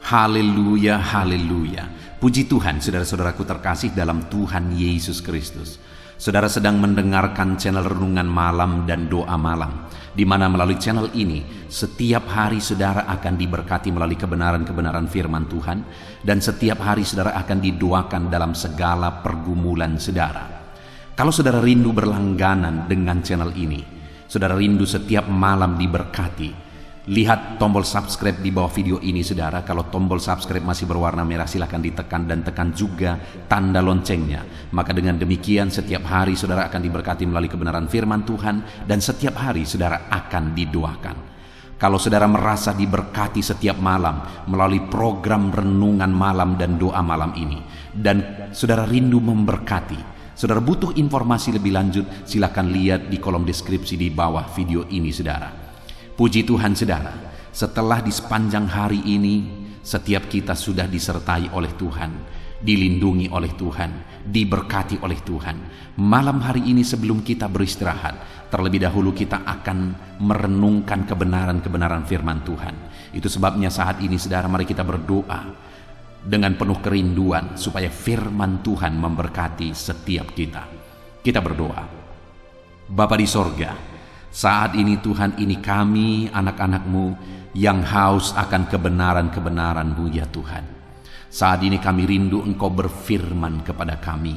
Haleluya, haleluya. Puji Tuhan, saudara-saudaraku terkasih dalam Tuhan Yesus Kristus. Saudara sedang mendengarkan channel Renungan Malam dan Doa Malam, di mana melalui channel ini setiap hari saudara akan diberkati melalui kebenaran-kebenaran firman Tuhan, dan setiap hari saudara akan didoakan dalam segala pergumulan saudara. Kalau saudara rindu berlangganan dengan channel ini, saudara rindu setiap malam diberkati, lihat tombol subscribe di bawah video ini saudara. Kalau tombol subscribe masih berwarna merah, silakan ditekan dan tekan juga tanda loncengnya. Maka dengan demikian setiap hari saudara akan diberkati melalui kebenaran firman Tuhan, dan setiap hari saudara akan didoakan. Kalau saudara merasa diberkati setiap malam melalui program Renungan Malam dan Doa Malam ini, dan saudara rindu memberkati, saudara butuh informasi lebih lanjut, silakan lihat di kolom deskripsi di bawah video ini saudara. Puji Tuhan saudara, setelah di sepanjang hari ini setiap kita sudah disertai oleh Tuhan, dilindungi oleh Tuhan, diberkati oleh Tuhan. Malam hari ini sebelum kita beristirahat, terlebih dahulu kita akan merenungkan kebenaran-kebenaran firman Tuhan. Itu sebabnya saat ini saudara, mari kita berdoa dengan penuh kerinduan supaya firman Tuhan memberkati setiap kita. Kita berdoa. Bapa di sorga, saat ini Tuhan, ini kami anak-anak-Mu yang haus akan kebenaran-kebenaran-Mu ya Tuhan. Saat ini kami rindu Engkau berfirman kepada kami.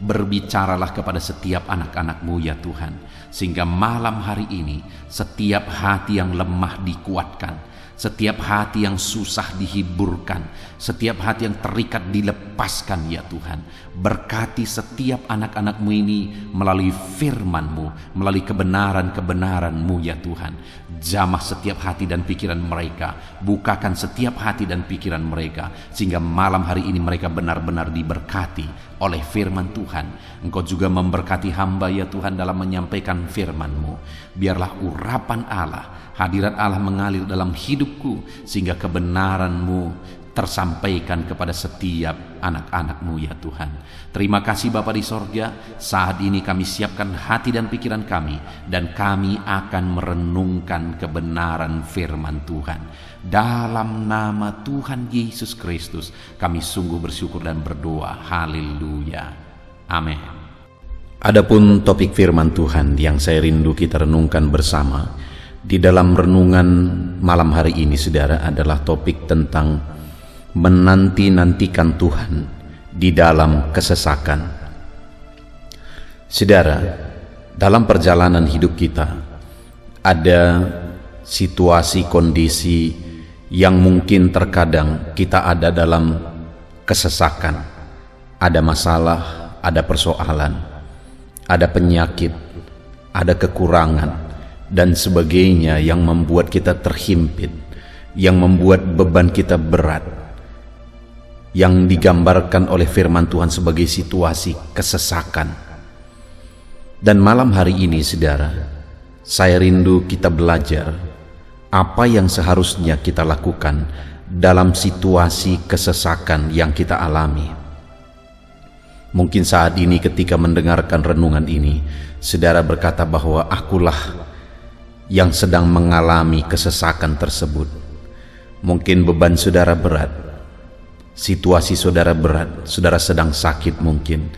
Berbicaralah kepada setiap anak-anak-Mu ya Tuhan, sehingga malam hari ini setiap hati yang lemah dikuatkan, setiap hati yang susah dihiburkan, setiap hati yang terikat dilepaskan ya Tuhan. Berkati setiap anak-anak-Mu ini melalui firman-Mu, melalui kebenaran-kebenaran-Mu ya Tuhan. Jamah setiap hati dan pikiran mereka, bukakan setiap hati dan pikiran mereka, sehingga malam hari ini mereka benar-benar diberkati oleh firman Tuhan. Engkau juga memberkati hamba ya Tuhan dalam menyampaikan firman-Mu. Biarlah urapan Allah, hadirat Allah mengalir dalam hidupku, sehingga kebenaran-Mu tersampaikan kepada setiap anak-anak-Mu ya Tuhan. Terima kasih Bapa di sorga. Saat ini kami siapkan hati dan pikiran kami, dan kami akan merenungkan kebenaran firman Tuhan. Dalam nama Tuhan Yesus Kristus kami sungguh bersyukur dan berdoa. Haleluya. Amin. Adapun topik firman Tuhan yang saya rindu kita renungkan bersama di dalam renungan malam hari ini saudara adalah topik tentang menanti-nantikan Tuhan di dalam kesesakan. Saudara, dalam perjalanan hidup kita ada situasi kondisi yang mungkin terkadang kita ada dalam kesesakan. Ada masalah, ada persoalan, ada penyakit, ada kekurangan dan sebagainya yang membuat kita terhimpit, yang membuat beban kita berat, yang digambarkan oleh firman Tuhan sebagai situasi kesesakan. Dan malam hari ini saudara, saya rindu kita belajar apa yang seharusnya kita lakukan dalam situasi kesesakan yang kita alami. Mungkin saat ini ketika mendengarkan renungan ini, saudara berkata bahwa akulah yang sedang mengalami kesesakan tersebut. Mungkin beban saudara berat, situasi saudara berat, saudara sedang sakit mungkin,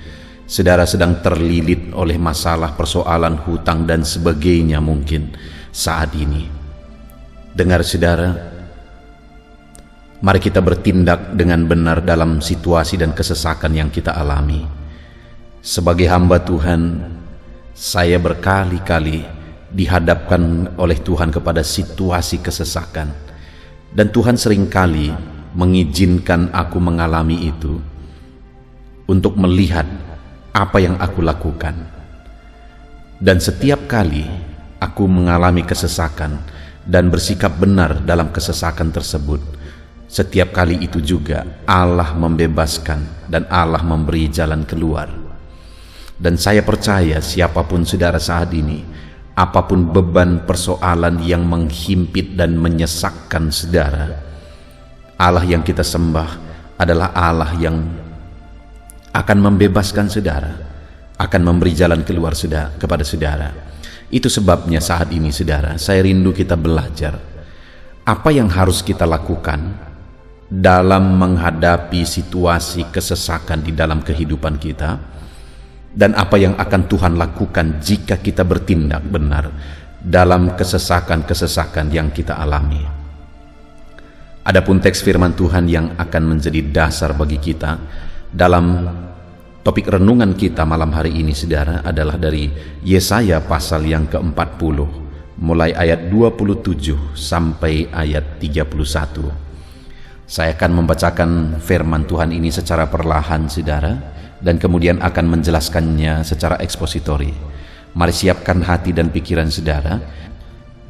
saudara sedang terlilit oleh masalah, persoalan, hutang dan sebagainya mungkin saat ini. Dengar saudara, mari kita bertindak dengan benar dalam situasi dan kesesakan yang kita alami. Sebagai hamba Tuhan, saya berkali-kali dihadapkan oleh Tuhan kepada situasi kesesakan, dan Tuhan seringkali mengizinkan aku mengalami itu untuk melihat apa yang aku lakukan. Dan setiap kali aku mengalami kesesakan dan bersikap benar dalam kesesakan tersebut, setiap kali itu juga Allah membebaskan dan Allah memberi jalan keluar. Dan saya percaya siapapun saudara saat ini, apapun beban persoalan yang menghimpit dan menyesakkan saudara, Allah yang kita sembah adalah Allah yang akan membebaskan saudara, akan memberi jalan keluar kepada saudara. Itu sebabnya saat ini saudara, saya rindu kita belajar apa yang harus kita lakukan dalam menghadapi situasi kesesakan di dalam kehidupan kita, dan apa yang akan Tuhan lakukan jika kita bertindak benar dalam kesesakan-kesesakan yang kita alami. Adapun teks firman Tuhan yang akan menjadi dasar bagi kita dalam topik renungan kita malam hari ini, saudara, adalah dari Yesaya pasal yang ke-40, mulai ayat 27 sampai ayat 31. Saya akan membacakan firman Tuhan ini secara perlahan, saudara, dan kemudian akan menjelaskannya secara ekspositori. Mari siapkan hati dan pikiran saudara,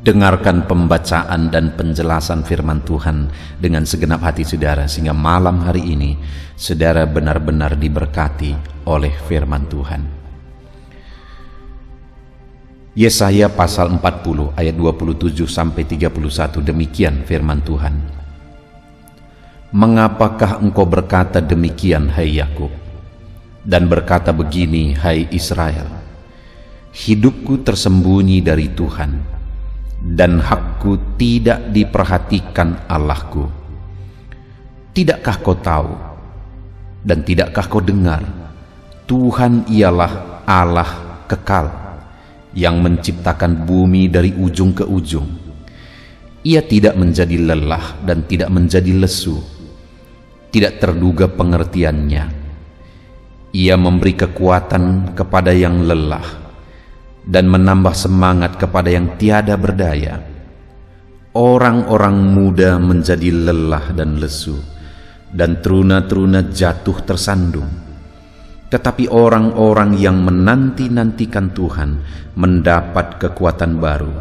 dengarkan pembacaan dan penjelasan firman Tuhan dengan segenap hati saudara, sehingga malam hari ini saudara benar-benar diberkati oleh firman Tuhan. Yesaya pasal 40 ayat 27 sampai 31, demikian firman Tuhan. Mengapakah engkau berkata demikian, hai Yakub, dan berkata begini, hai Israel? Hidupku tersembunyi dari Tuhan, dan hakku tidak diperhatikan Allahku. Tidakkah kau tahu, dan tidakkah kau dengar, Tuhan ialah Allah kekal, yang menciptakan bumi dari ujung ke ujung. Ia tidak menjadi lelah dan tidak menjadi lesu, tidak terduga pengertiannya. Ia memberi kekuatan kepada yang lelah dan menambah semangat kepada yang tiada berdaya. Orang-orang muda menjadi lelah dan lesu, dan teruna-teruna jatuh tersandung. Tetapi orang-orang yang menanti-nantikan Tuhan mendapat kekuatan baru.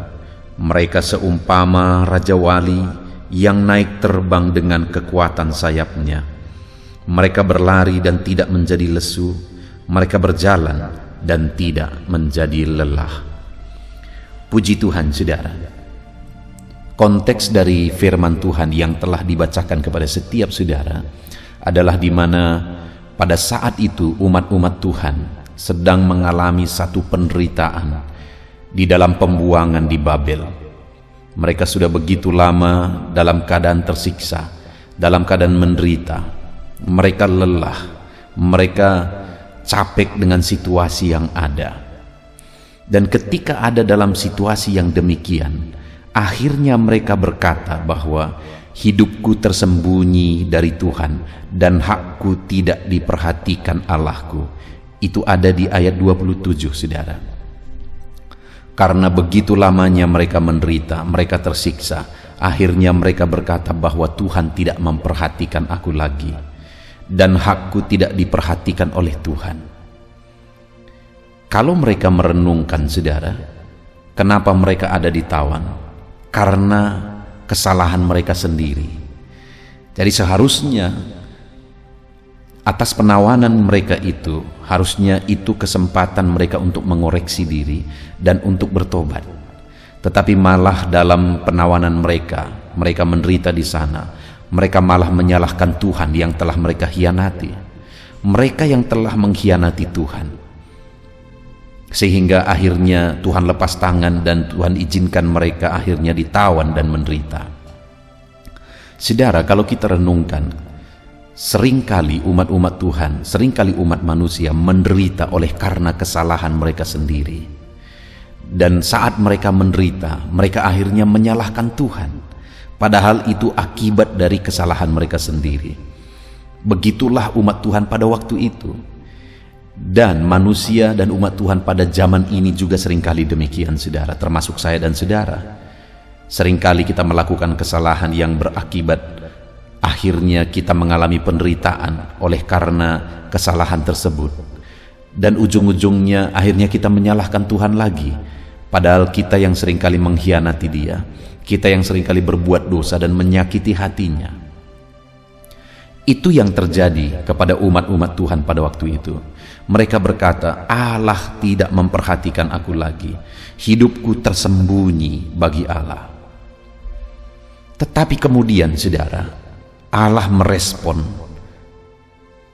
Mereka seumpama Raja Wali yang naik terbang dengan kekuatan sayapnya. Mereka berlari dan tidak menjadi lesu, mereka berjalan dan tidak menjadi lelah. Puji Tuhan, saudara. Konteks dari firman Tuhan yang telah dibacakan kepada setiap saudara adalah di mana pada saat itu umat-umat Tuhan sedang mengalami satu penderitaan di dalam pembuangan di Babel. Mereka sudah begitu lama dalam keadaan tersiksa, dalam keadaan menderita. Mereka lelah, mereka capek dengan situasi yang ada. Dan ketika ada dalam situasi yang demikian, akhirnya mereka berkata bahwa hidupku tersembunyi dari Tuhan dan hakku tidak diperhatikan Allahku. Itu ada di ayat 27, saudara. Karena begitu lamanya mereka menderita, mereka tersiksa, akhirnya mereka berkata bahwa Tuhan tidak memperhatikan aku lagi, dan hakku tidak diperhatikan oleh Tuhan. Kalau mereka merenungkan, saudara, kenapa mereka ada ditawan? Karena kesalahan mereka sendiri. Jadi seharusnya atas penawanan mereka itu, harusnya itu kesempatan mereka untuk mengoreksi diri dan untuk bertobat. Tetapi malah dalam penawanan mereka menderita di sana. Mereka malah menyalahkan Tuhan yang telah mereka hianati. Mereka yang telah mengkhianati Tuhan, sehingga akhirnya Tuhan lepas tangan dan Tuhan izinkan mereka akhirnya ditawan dan menderita. Saudara, kalau kita renungkan, seringkali umat-umat Tuhan, seringkali umat manusia menderita oleh karena kesalahan mereka sendiri. Dan saat mereka menderita, mereka akhirnya menyalahkan Tuhan, padahal itu akibat dari kesalahan mereka sendiri. Begitulah umat Tuhan pada waktu itu. Dan manusia dan umat Tuhan pada zaman ini juga seringkali demikian, saudara, termasuk saya dan saudara. Seringkali kita melakukan kesalahan yang berakibat akhirnya kita mengalami penderitaan oleh karena kesalahan tersebut. Dan ujung-ujungnya akhirnya kita menyalahkan Tuhan lagi, padahal kita yang seringkali mengkhianati Dia, kita yang seringkali berbuat dosa dan menyakiti hatinya. Itu yang terjadi kepada umat-umat Tuhan pada waktu itu. Mereka berkata, Allah tidak memperhatikan aku lagi, hidupku tersembunyi bagi Allah. Tetapi kemudian, saudara, Allah merespon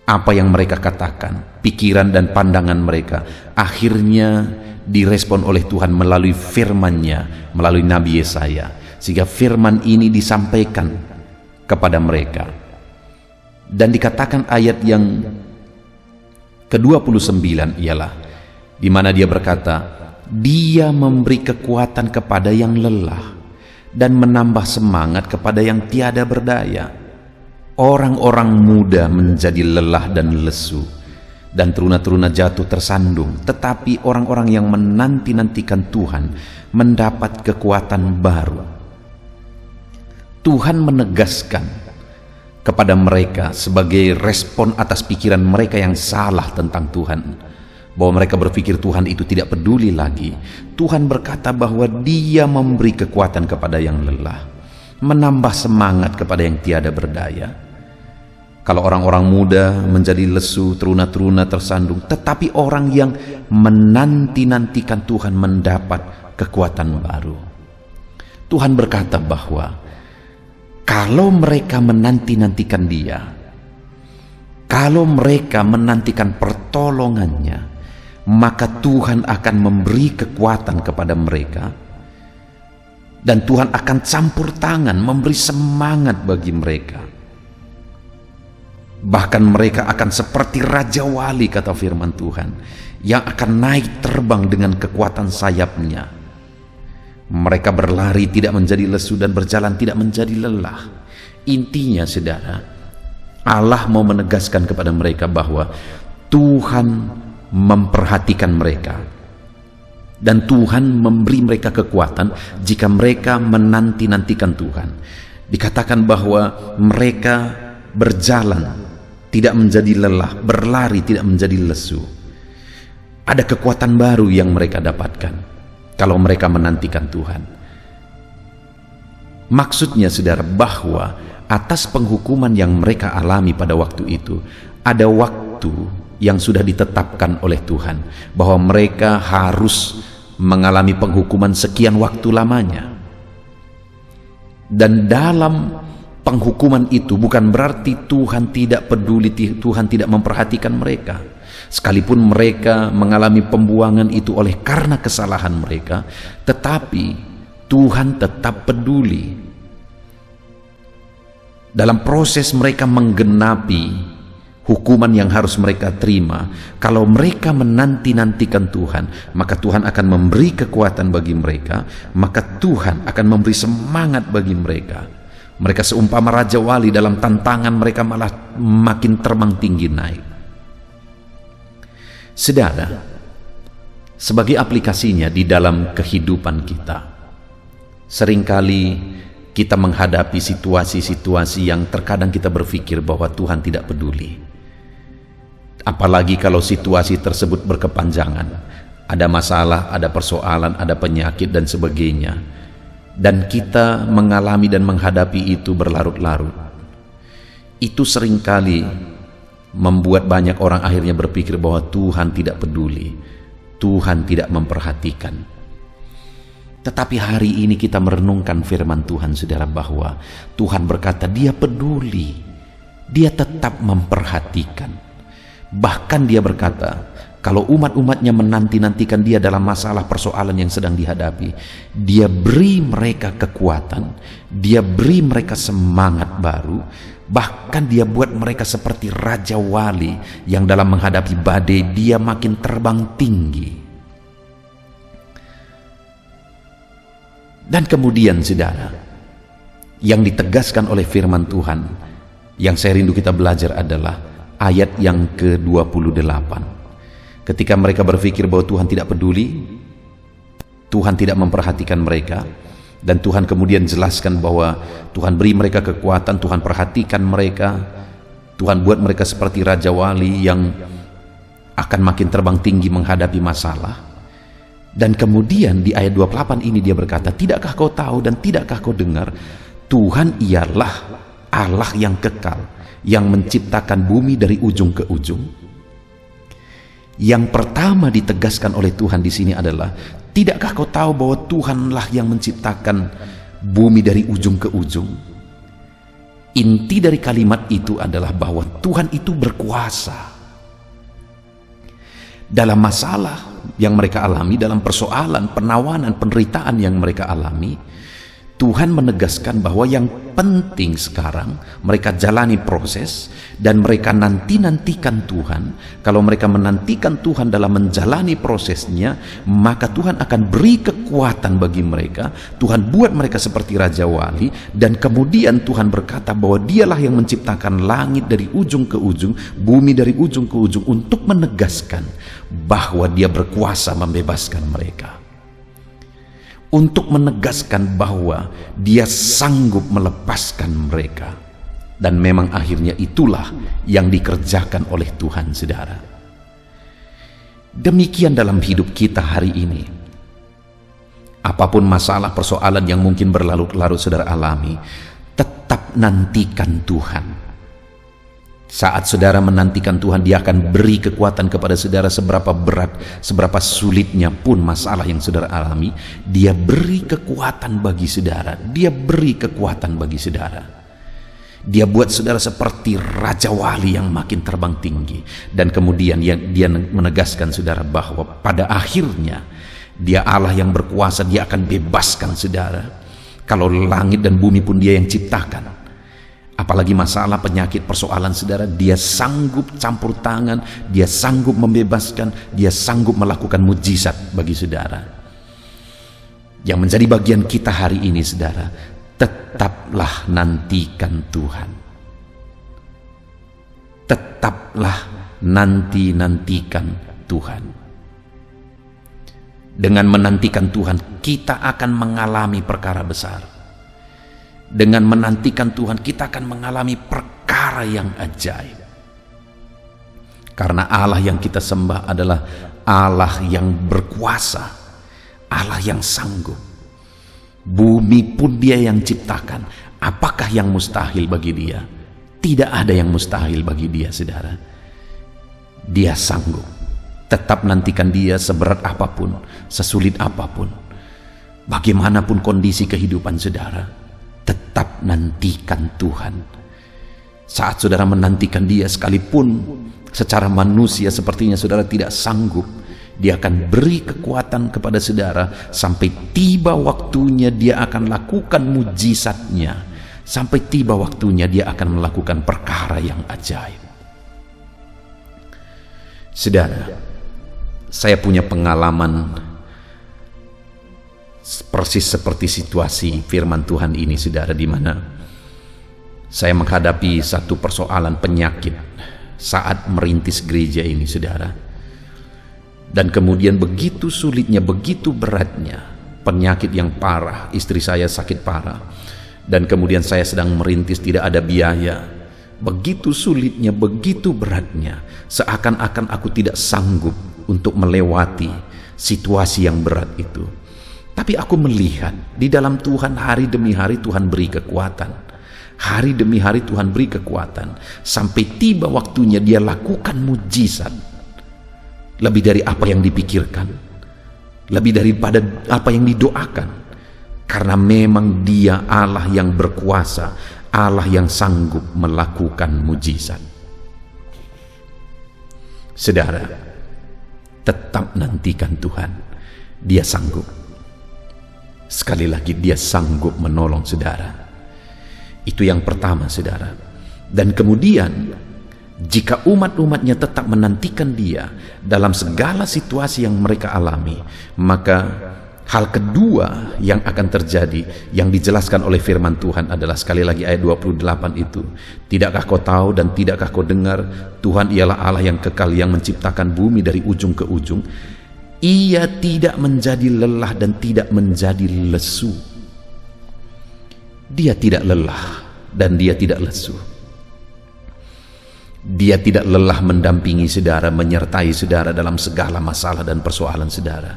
apa yang mereka katakan, pikiran dan pandangan mereka akhirnya direspon oleh Tuhan melalui firman-Nya, melalui Nabi Yesaya, sehingga firman ini disampaikan kepada mereka. Dan dikatakan ayat yang ke-29 ialah di mana dia berkata, Dia memberi kekuatan kepada yang lelah dan menambah semangat kepada yang tiada berdaya. Orang-orang muda menjadi lelah dan lesu, dan teruna-teruna jatuh tersandung, tetapi orang-orang yang menanti-nantikan Tuhan mendapat kekuatan baru. Tuhan menegaskan kepada mereka sebagai respon atas pikiran mereka yang salah tentang Tuhan, bahwa mereka berpikir Tuhan itu tidak peduli lagi. Tuhan berkata bahwa Dia memberi kekuatan kepada yang lelah, menambah semangat kepada yang tiada berdaya. Kalau orang-orang muda menjadi lesu, teruna-teruna tersandung, tetapi orang yang menanti-nantikan Tuhan mendapat kekuatan baru. Tuhan berkata bahwa kalau mereka menanti-nantikan Dia, kalau mereka menantikan pertolongannya, maka Tuhan akan memberi kekuatan kepada mereka, dan Tuhan akan campur tangan memberi semangat bagi mereka. Bahkan mereka akan seperti Raja Wali, kata firman Tuhan, yang akan naik terbang dengan kekuatan sayapnya. Mereka berlari tidak menjadi lesu dan berjalan tidak menjadi lelah. Intinya saudara, Allah mau menegaskan kepada mereka bahwa Tuhan memperhatikan mereka, dan Tuhan memberi mereka kekuatan jika mereka menanti-nantikan Tuhan. Dikatakan bahwa mereka berjalan tidak menjadi lelah, berlari tidak menjadi lesu. Ada kekuatan baru yang mereka dapatkan kalau mereka menantikan Tuhan. Maksudnya saudara, bahwa atas penghukuman yang mereka alami pada waktu itu, ada waktu yang sudah ditetapkan oleh Tuhan, bahwa mereka harus mengalami penghukuman sekian waktu lamanya. Dan dalam penghukuman itu bukan berarti Tuhan tidak peduli, Tuhan tidak memperhatikan mereka. Sekalipun mereka mengalami pembuangan itu oleh karena kesalahan mereka, tetapi Tuhan tetap peduli. Dalam proses mereka menggenapi hukuman yang harus mereka terima, kalau mereka menanti-nantikan Tuhan, maka Tuhan akan memberi kekuatan bagi mereka, maka Tuhan akan memberi semangat bagi mereka. Mereka seumpama Raja Wali, dalam tantangan mereka malah makin terbang tinggi naik. Saudara, sebagai aplikasinya di dalam kehidupan kita, seringkali kita menghadapi situasi-situasi yang terkadang kita berpikir bahwa Tuhan tidak peduli. Apalagi kalau situasi tersebut berkepanjangan, ada masalah, ada persoalan, ada penyakit dan sebagainya, dan kita mengalami dan menghadapi itu berlarut-larut. Itu seringkali membuat banyak orang akhirnya berpikir bahwa Tuhan tidak peduli, Tuhan tidak memperhatikan. Tetapi hari ini kita merenungkan firman Tuhan saudara, bahwa Tuhan berkata Dia peduli, Dia tetap memperhatikan. Bahkan Dia berkata, kalau umat-umatnya menanti-nantikan Dia dalam masalah persoalan yang sedang dihadapi, Dia beri mereka kekuatan, Dia beri mereka semangat baru, bahkan Dia buat mereka seperti Raja Wali yang dalam menghadapi badai dia makin terbang tinggi. Dan kemudian saudara, yang ditegaskan oleh firman Tuhan yang saya rindu kita belajar adalah ayat yang ke-28. Ketika mereka berpikir bahwa Tuhan tidak peduli, Tuhan tidak memperhatikan mereka, dan Tuhan kemudian jelaskan bahwa Tuhan beri mereka kekuatan, Tuhan perhatikan mereka, Tuhan buat mereka seperti Raja Wali yang akan makin terbang tinggi menghadapi masalah. Dan kemudian di ayat 28 ini Dia berkata, tidakkah kau tahu dan tidakkah kau dengar, Tuhan ialah Allah yang kekal, yang menciptakan bumi dari ujung ke ujung. Yang pertama ditegaskan oleh Tuhan di sini adalah, tidakkah kau tahu bahwa Tuhanlah yang menciptakan bumi dari ujung ke ujung? Inti dari kalimat itu adalah bahwa Tuhan itu berkuasa. Dalam masalah yang mereka alami, dalam persoalan, penawanan, penderitaan yang mereka alami, Tuhan menegaskan bahwa yang penting sekarang mereka jalani proses dan mereka nantikan Tuhan. Kalau mereka menantikan Tuhan dalam menjalani prosesnya, maka Tuhan akan beri kekuatan bagi mereka. Tuhan buat mereka seperti Raja Wali, dan kemudian Tuhan berkata bahwa dialah yang menciptakan langit dari ujung ke ujung, bumi dari ujung ke ujung, untuk menegaskan bahwa Dia berkuasa membebaskan mereka, untuk menegaskan bahwa Dia sanggup melepaskan mereka. Dan memang akhirnya itulah yang dikerjakan oleh Tuhan, saudara. Demikian dalam hidup kita hari ini. Apapun masalah, persoalan yang mungkin berlarut-larut saudara alami, tetap nantikan Tuhan. Saat saudara menantikan Tuhan, Dia akan beri kekuatan kepada saudara. Seberapa berat, seberapa sulitnya pun masalah yang saudara alami, Dia beri kekuatan bagi saudara. Dia beri kekuatan bagi saudara. Dia buat saudara seperti Raja Wali yang makin terbang tinggi. Dan kemudian Dia menegaskan saudara bahwa pada akhirnya Dia Allah yang berkuasa. Dia akan bebaskan saudara. Kalau langit dan bumi pun Dia yang ciptakan, apalagi masalah, penyakit, persoalan saudara, Dia sanggup campur tangan, Dia sanggup membebaskan, Dia sanggup melakukan mujizat bagi saudara. Yang menjadi bagian kita hari ini, saudara, tetaplah nantikan Tuhan. Tetaplah nantikan Tuhan. Dengan menantikan Tuhan, kita akan mengalami perkara besar. Dengan menantikan Tuhan, kita akan mengalami perkara yang ajaib. Karena Allah yang kita sembah adalah Allah yang berkuasa, Allah yang sanggup. Bumi pun Dia yang ciptakan. Apakah yang mustahil bagi Dia? Tidak ada yang mustahil bagi Dia, saudara. Dia sanggup. Tetap nantikan Dia seberat apapun, sesulit apapun, bagaimanapun kondisi kehidupan saudara. Tetap nantikan Tuhan. Saat saudara menantikan Dia, sekalipun secara manusia sepertinya saudara tidak sanggup, Dia akan beri kekuatan kepada saudara. Sampai tiba waktunya Dia akan lakukan mujizatnya. Sampai tiba waktunya Dia akan melakukan perkara yang ajaib. Saudara, saya punya pengalaman persis seperti situasi firman Tuhan ini, saudara, di mana saya menghadapi satu persoalan penyakit saat merintis gereja ini, saudara. Dan kemudian begitu sulitnya, begitu beratnya, penyakit yang parah, istri saya sakit parah, dan kemudian saya sedang merintis, tidak ada biaya. Begitu sulitnya, begitu beratnya, seakan-akan aku tidak sanggup untuk melewati situasi yang berat itu. Tapi aku melihat di dalam Tuhan, hari demi hari Tuhan beri kekuatan. Hari demi hari Tuhan beri kekuatan. Sampai tiba waktunya Dia lakukan mujizat. Lebih dari apa yang dipikirkan, lebih daripada apa yang didoakan. Karena memang Dia Allah yang berkuasa, Allah yang sanggup melakukan mujizat. Saudara, tetap nantikan Tuhan. Dia sanggup. Sekali lagi, Dia sanggup menolong saudara. Itu yang pertama, saudara. Dan kemudian, jika umat-umatnya tetap menantikan Dia dalam segala situasi yang mereka alami, maka hal kedua yang akan terjadi, yang dijelaskan oleh firman Tuhan adalah, sekali lagi ayat 28 itu, tidakkah kau tahu dan tidakkah kau dengar, Tuhan ialah Allah yang kekal, yang menciptakan bumi dari ujung ke ujung. Ia tidak menjadi lelah dan tidak menjadi lesu. Dia tidak lelah dan Dia tidak lesu. Dia tidak lelah mendampingi saudara, menyertai saudara dalam segala masalah dan persoalan saudara.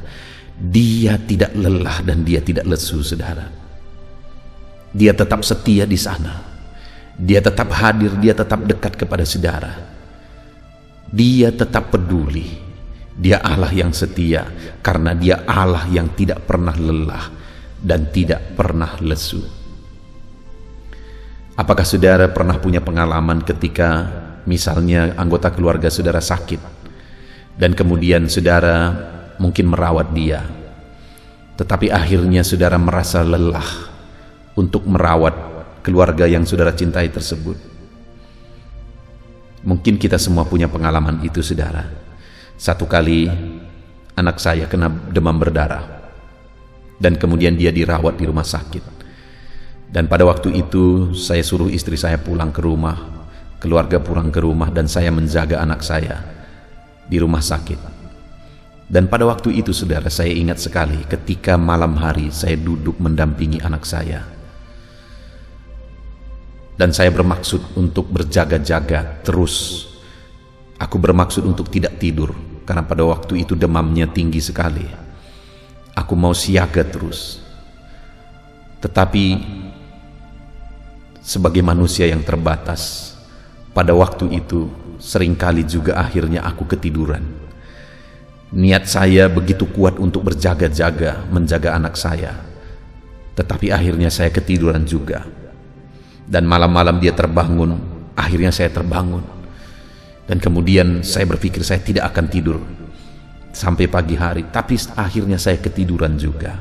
Dia tidak lelah dan Dia tidak lesu, saudara. Dia tetap setia di sana. Dia tetap hadir, Dia tetap dekat kepada saudara. Dia tetap peduli. Dia Allah yang setia, karena Dia Allah yang tidak pernah lelah dan tidak pernah lesu. Apakah saudara pernah punya pengalaman ketika misalnya anggota keluarga saudara sakit, dan kemudian saudara mungkin merawat dia, tetapi akhirnya saudara merasa lelah, untuk merawat keluarga yang saudara cintai tersebut. Mungkin kita semua punya pengalaman itu, saudara. Satu kali anak saya kena demam berdarah, dan kemudian dia dirawat di rumah sakit. Dan pada waktu itu saya suruh istri saya pulang ke rumah, keluarga pulang ke rumah, dan saya menjaga anak saya di rumah sakit. Dan pada waktu itu, saudara, saya ingat sekali ketika malam hari saya duduk mendampingi anak saya, dan saya bermaksud untuk berjaga-jaga terus. Aku bermaksud untuk tidak tidur, karena pada waktu itu demamnya tinggi sekali. Aku mau siaga terus. Tetapi sebagai manusia yang terbatas, pada waktu itu seringkali juga akhirnya aku ketiduran. Niat saya begitu kuat untuk berjaga-jaga menjaga anak saya, tetapi akhirnya saya ketiduran juga. Dan malam-malam dia terbangun, akhirnya saya terbangun. Dan kemudian saya berpikir saya tidak akan tidur sampai pagi hari, tapi akhirnya saya ketiduran juga.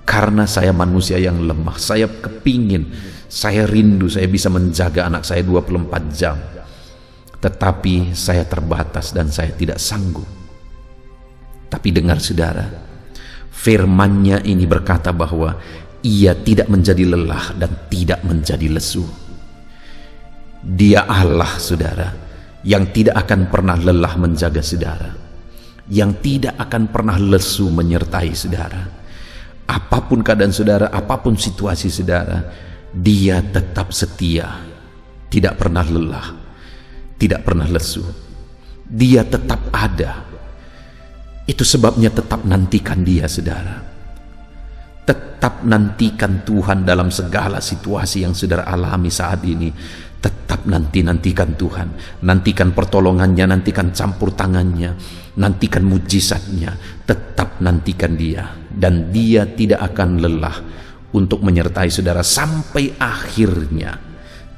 Karena saya manusia yang lemah, saya kepingin, saya rindu saya bisa menjaga anak saya 24 jam. Tetapi saya terbatas dan saya tidak sanggup. Tapi dengar, saudara, firman-Nya ini berkata bahwa Ia tidak menjadi lelah dan tidak menjadi lesu. Dia Allah, saudara, yang tidak akan pernah lelah menjaga saudara, yang tidak akan pernah lesu menyertai saudara. Apapun keadaan saudara, apapun situasi saudara, Dia tetap setia, tidak pernah lelah, tidak pernah lesu. Dia tetap ada. Itu sebabnya tetap nantikan Dia, saudara. Tetap nantikan Tuhan dalam segala situasi yang saudara alami saat ini. Tetap nantikan Tuhan, nantikan pertolongannya, nantikan campur tangannya, nantikan mujizatnya. Tetap nantikan Dia, dan Dia tidak akan lelah untuk menyertai saudara sampai akhirnya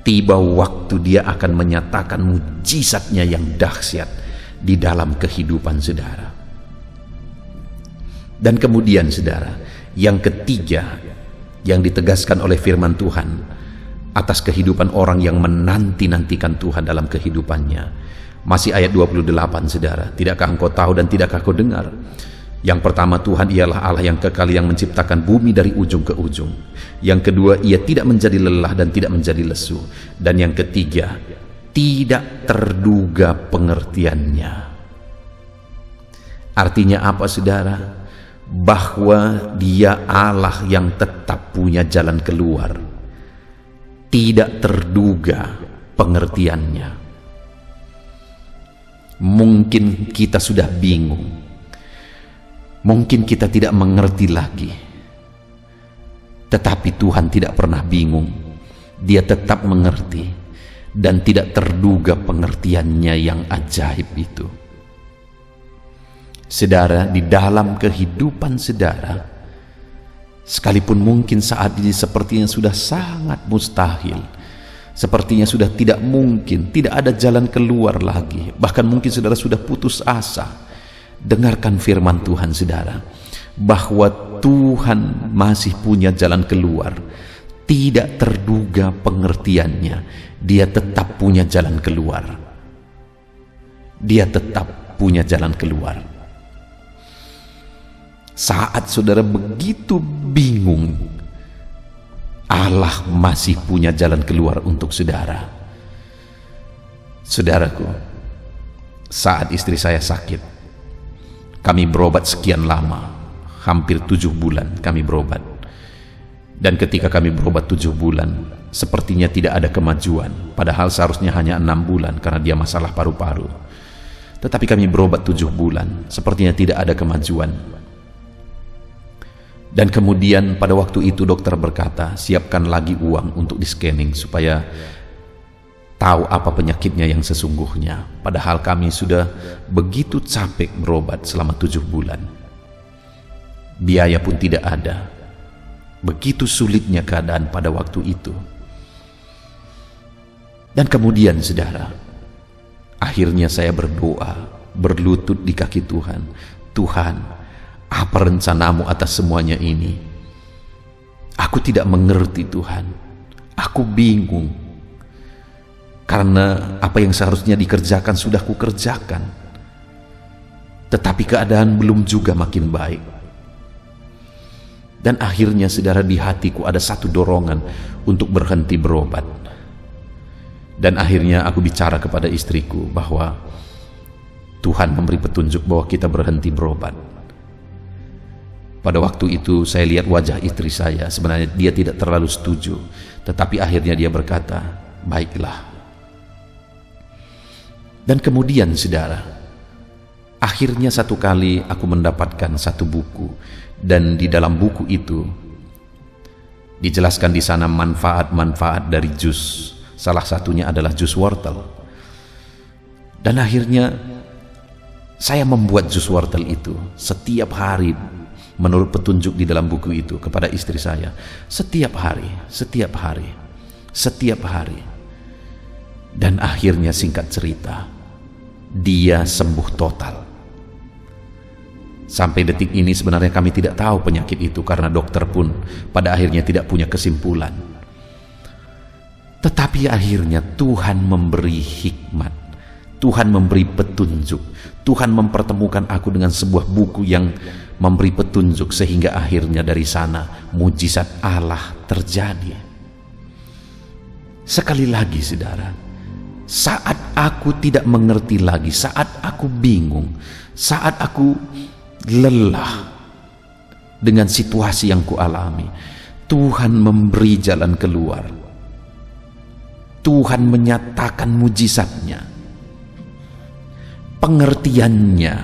tiba waktu Dia akan menyatakan mujizatnya yang dahsyat di dalam kehidupan saudara. Dan kemudian saudara, yang ketiga yang ditegaskan oleh firman Tuhan atas kehidupan orang yang menanti-nantikan Tuhan dalam kehidupannya, masih ayat 28, saudara. Tidakkah engkau tahu dan tidakkah kau dengar? Yang pertama, Tuhan ialah Allah yang kekal, yang menciptakan bumi dari ujung ke ujung. Yang kedua, Ia tidak menjadi lelah dan tidak menjadi lesu. Dan yang ketiga, tidak terduga pengertiannya. Artinya apa, saudara? Bahwa Dia Allah yang tetap punya jalan keluar, tidak terduga pengertiannya. Mungkin kita sudah bingung, mungkin kita tidak mengerti lagi, tetapi Tuhan tidak pernah bingung. Dia tetap mengerti dan tidak terduga pengertiannya yang ajaib itu. Saudara, di dalam kehidupan saudara, sekalipun mungkin saat ini sepertinya sudah sangat mustahil, sepertinya sudah tidak mungkin, tidak ada jalan keluar lagi, bahkan mungkin saudara sudah putus asa, dengarkan firman Tuhan saudara, bahwa Tuhan masih punya jalan keluar. Tidak terduga pengertiannya, Dia tetap punya jalan keluar. Dia tetap punya jalan keluar. Saat saudara begitu bingung, Allah masih punya jalan keluar untuk saudara. Saudaraku, saat istri saya sakit, kami berobat sekian lama, hampir 7 bulan kami berobat. Dan ketika kami berobat 7 bulan, sepertinya tidak ada kemajuan, padahal seharusnya hanya 6 bulan karena dia masalah paru-paru. Tetapi kami berobat 7 bulan, sepertinya tidak ada kemajuan. Dan kemudian pada waktu itu dokter berkata, siapkan lagi uang untuk di-scanning supaya tahu apa penyakitnya yang sesungguhnya. Padahal kami sudah begitu capek berobat selama 7 bulan. Biaya pun tidak ada. Begitu sulitnya keadaan pada waktu itu. Dan kemudian saudara, akhirnya saya berdoa, berlutut di kaki Tuhan. Tuhan, apa rencanamu atas semuanya ini? Aku tidak mengerti Tuhan. Aku bingung. Karena apa yang seharusnya dikerjakan sudah kukerjakan. Tetapi keadaan belum juga makin baik. Dan akhirnya saudara, di hatiku ada satu dorongan untuk berhenti berobat. Dan akhirnya aku bicara kepada istriku bahwa Tuhan memberi petunjuk bahwa kita berhenti berobat. Pada waktu itu saya lihat wajah istri saya, sebenarnya dia tidak terlalu setuju, tetapi akhirnya dia berkata, baiklah. Dan kemudian saudara, akhirnya satu kali aku mendapatkan satu buku, dan di dalam buku itu dijelaskan di sana manfaat-manfaat dari jus. Salah satunya adalah jus wortel. Dan akhirnya saya membuat jus wortel itu setiap hari menurut petunjuk di dalam buku itu kepada istri saya. Setiap hari. Dan akhirnya singkat cerita, dia sembuh total. Sampai detik ini sebenarnya kami tidak tahu penyakit itu karena dokter pun pada akhirnya tidak punya kesimpulan. Tetapi akhirnya Tuhan memberi hikmat, Tuhan memberi petunjuk, Tuhan mempertemukan aku dengan sebuah buku yang memberi petunjuk, sehingga akhirnya dari sana mujizat Allah terjadi. Sekali lagi saudara, saat aku tidak mengerti lagi, saat aku bingung, saat aku lelah dengan situasi yang kualami, Tuhan memberi jalan keluar. Tuhan menyatakan mujizatnya, pengertiannya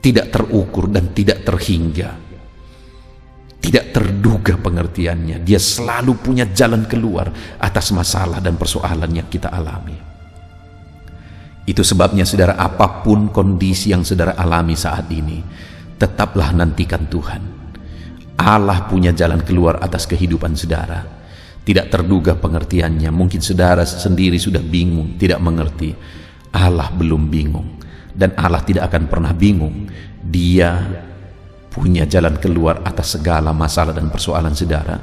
tidak terukur dan tidak terhingga, tidak terduga pengertiannya. Dia selalu punya jalan keluar atas masalah dan persoalan yang kita alami. Itu sebabnya saudara, apapun kondisi yang saudara alami saat ini, tetaplah nantikan Tuhan. Allah punya jalan keluar atas kehidupan saudara. Tidak terduga pengertiannya. Mungkin saudara sendiri sudah bingung, tidak mengerti. Allah belum bingung, dan Allah tidak akan pernah bingung. Dia punya jalan keluar atas segala masalah dan persoalan saudara,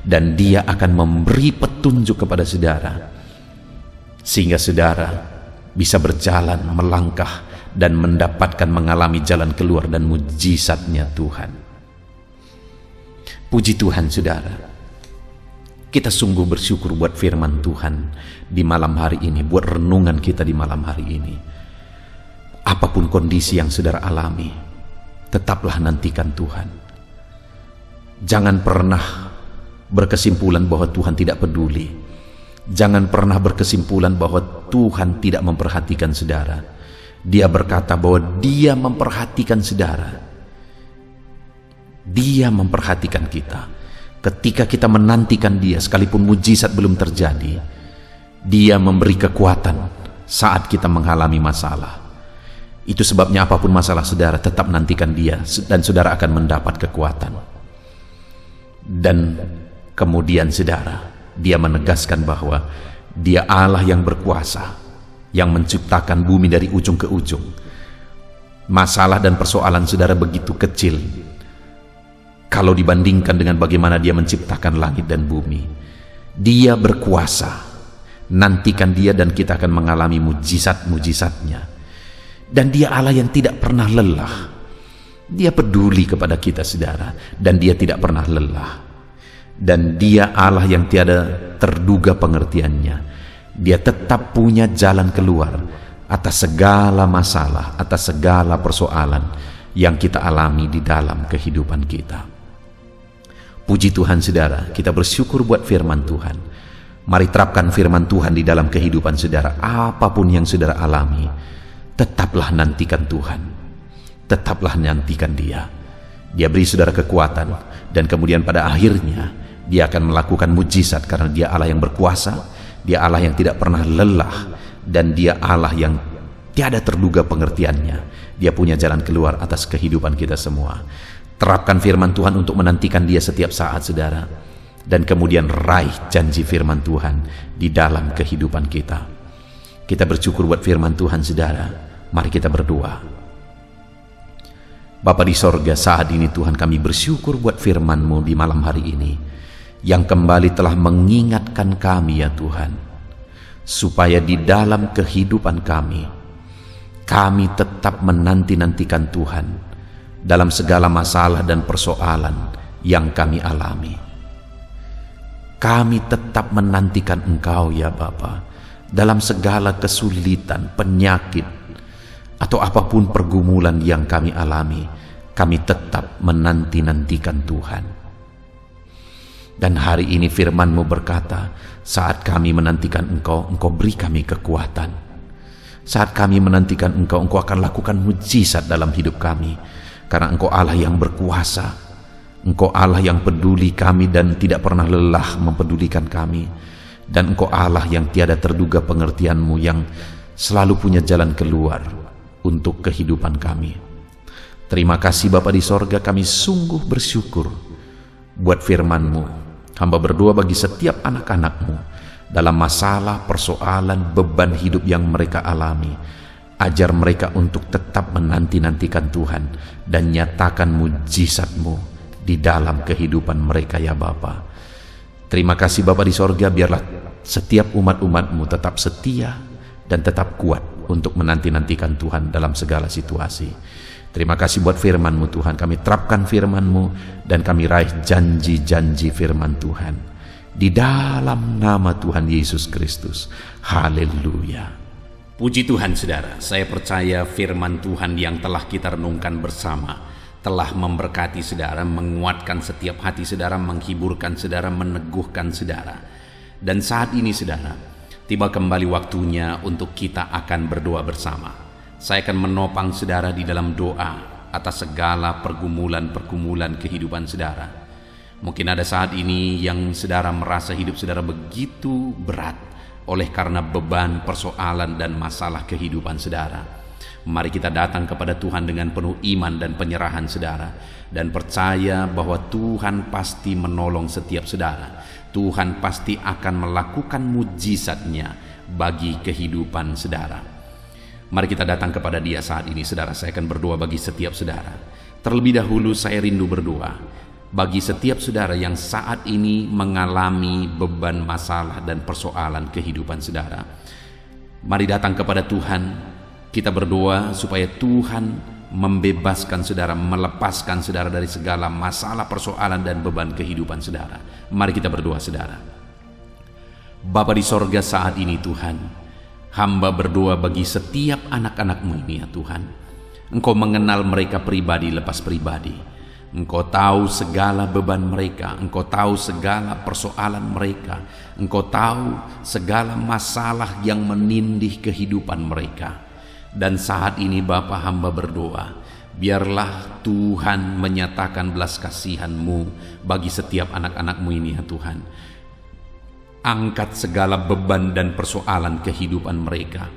dan dia akan memberi petunjuk kepada saudara sehingga saudara bisa berjalan, melangkah, dan mendapatkan mengalami jalan keluar dan mujizatnya Tuhan. Puji Tuhan saudara, kita sungguh bersyukur buat firman Tuhan di malam hari ini, buat renungan kita di malam hari ini. Apapun kondisi yang saudara alami, tetaplah nantikan Tuhan. Jangan pernah berkesimpulan bahwa Tuhan tidak peduli. Jangan pernah berkesimpulan bahwa Tuhan tidak memperhatikan saudara. Dia berkata bahwa Dia memperhatikan saudara. Dia memperhatikan kita. Ketika kita menantikan Dia, sekalipun mujizat belum terjadi, Dia memberi kekuatan saat kita mengalami masalah. Itu sebabnya apapun masalah saudara, tetap nantikan Dia, dan saudara akan mendapat kekuatan. Dan kemudian saudara, Dia menegaskan bahwa Dia Allah yang berkuasa, yang menciptakan bumi dari ujung ke ujung. Masalah dan persoalan saudara begitu kecil kalau dibandingkan dengan bagaimana Dia menciptakan langit dan bumi. Dia berkuasa. Nantikan Dia dan kita akan mengalami mujizat-mujizatnya. Dan Dia Allah yang tidak pernah lelah. Dia peduli kepada kita saudara, dan Dia tidak pernah lelah. Dan Dia Allah yang tiada terduga pengertiannya. Dia tetap punya jalan keluar atas segala masalah, atas segala persoalan yang kita alami di dalam kehidupan kita. Puji Tuhan saudara, kita bersyukur buat firman Tuhan. Mari terapkan firman Tuhan di dalam kehidupan saudara. Apapun yang saudara alami, tetaplah nantikan Tuhan. Tetaplah nantikan Dia. Dia beri saudara kekuatan, dan kemudian pada akhirnya Dia akan melakukan mujizat karena Dia Allah yang berkuasa, Dia Allah yang tidak pernah lelah, dan Dia Allah yang tiada terduga pengertiannya. Dia punya jalan keluar atas kehidupan kita semua. Terapkan firman Tuhan untuk menantikan Dia setiap saat saudara, dan kemudian raih janji firman Tuhan di dalam kehidupan kita. Kita bersyukur buat firman Tuhan saudara. Mari kita berdoa. Bapa di sorga, saat ini Tuhan kami bersyukur buat firman-Mu di malam hari ini, yang kembali telah mengingatkan kami ya Tuhan, supaya di dalam kehidupan kami tetap menanti-nantikan Tuhan dalam segala masalah dan persoalan yang kami alami. Kami tetap menantikan Engkau ya Bapa, dalam segala kesulitan, penyakit, atau apapun pergumulan yang kami alami, kami tetap menanti-nantikan Tuhan. Dan hari ini firman-Mu berkata, saat kami menantikan Engkau, Engkau beri kami kekuatan. Saat kami menantikan Engkau, Engkau akan lakukan mujizat dalam hidup kami, karena Engkau Allah yang berkuasa. Engkau Allah yang peduli kami dan tidak pernah lelah mempedulikan kami. Dan Engkau Allah yang tiada terduga pengertian-Mu, yang selalu punya jalan keluar untuk kehidupan kami. Terima kasih Bapa di sorga, kami sungguh bersyukur buat firman-Mu. Hamba berdoa bagi setiap anak-anak-Mu dalam masalah, persoalan, beban hidup yang mereka alami. Ajar mereka untuk tetap menanti-nantikan Tuhan dan nyatakan mujizat-Mu di dalam kehidupan mereka ya Bapa. Terima kasih Bapa di sorga, biarlah setiap umat-umat-Mu tetap setia dan tetap kuat untuk menanti-nantikan Tuhan dalam segala situasi. Terima kasih buat firman-Mu Tuhan. Kami terapkan firman-Mu dan kami raih janji-janji firman Tuhan di dalam nama Tuhan Yesus Kristus. Haleluya. Puji Tuhan saudara, saya percaya firman Tuhan yang telah kita renungkan bersama telah memberkati saudara, menguatkan setiap hati saudara, menghiburkan saudara, meneguhkan saudara. Dan saat ini saudara, tiba kembali waktunya untuk kita akan berdoa bersama. Saya akan menopang saudara di dalam doa atas segala pergumulan-pergumulan kehidupan saudara. Mungkin ada saat ini yang saudara merasa hidup saudara begitu berat oleh karena beban, persoalan, dan masalah kehidupan saudara. Mari kita datang kepada Tuhan dengan penuh iman dan penyerahan saudara, dan percaya bahwa Tuhan pasti menolong setiap saudara. Tuhan pasti akan melakukan mujizat-Nya bagi kehidupan saudara. Mari kita datang kepada Dia saat ini saudara. Saya akan berdoa bagi setiap saudara. Terlebih dahulu saya rindu berdoa bagi setiap saudara yang saat ini mengalami beban, masalah, dan persoalan kehidupan saudara. Mari datang kepada Tuhan. Kita berdoa supaya Tuhan membebaskan saudara, melepaskan saudara dari segala masalah, persoalan, dan beban kehidupan saudara. Mari kita berdoa saudara. Bapa di sorga, saat ini Tuhan, hamba berdoa bagi setiap anak-anak-Mu ini ya Tuhan. Engkau mengenal mereka pribadi lepas pribadi. Engkau tahu segala beban mereka, Engkau tahu segala persoalan mereka, Engkau tahu segala masalah yang menindih kehidupan mereka. Dan saat ini Bapa, hamba berdoa, biarlah Tuhan menyatakan belas kasihan-Mu bagi setiap anak-anak-Mu ini ya Tuhan. Angkat segala beban dan persoalan kehidupan mereka.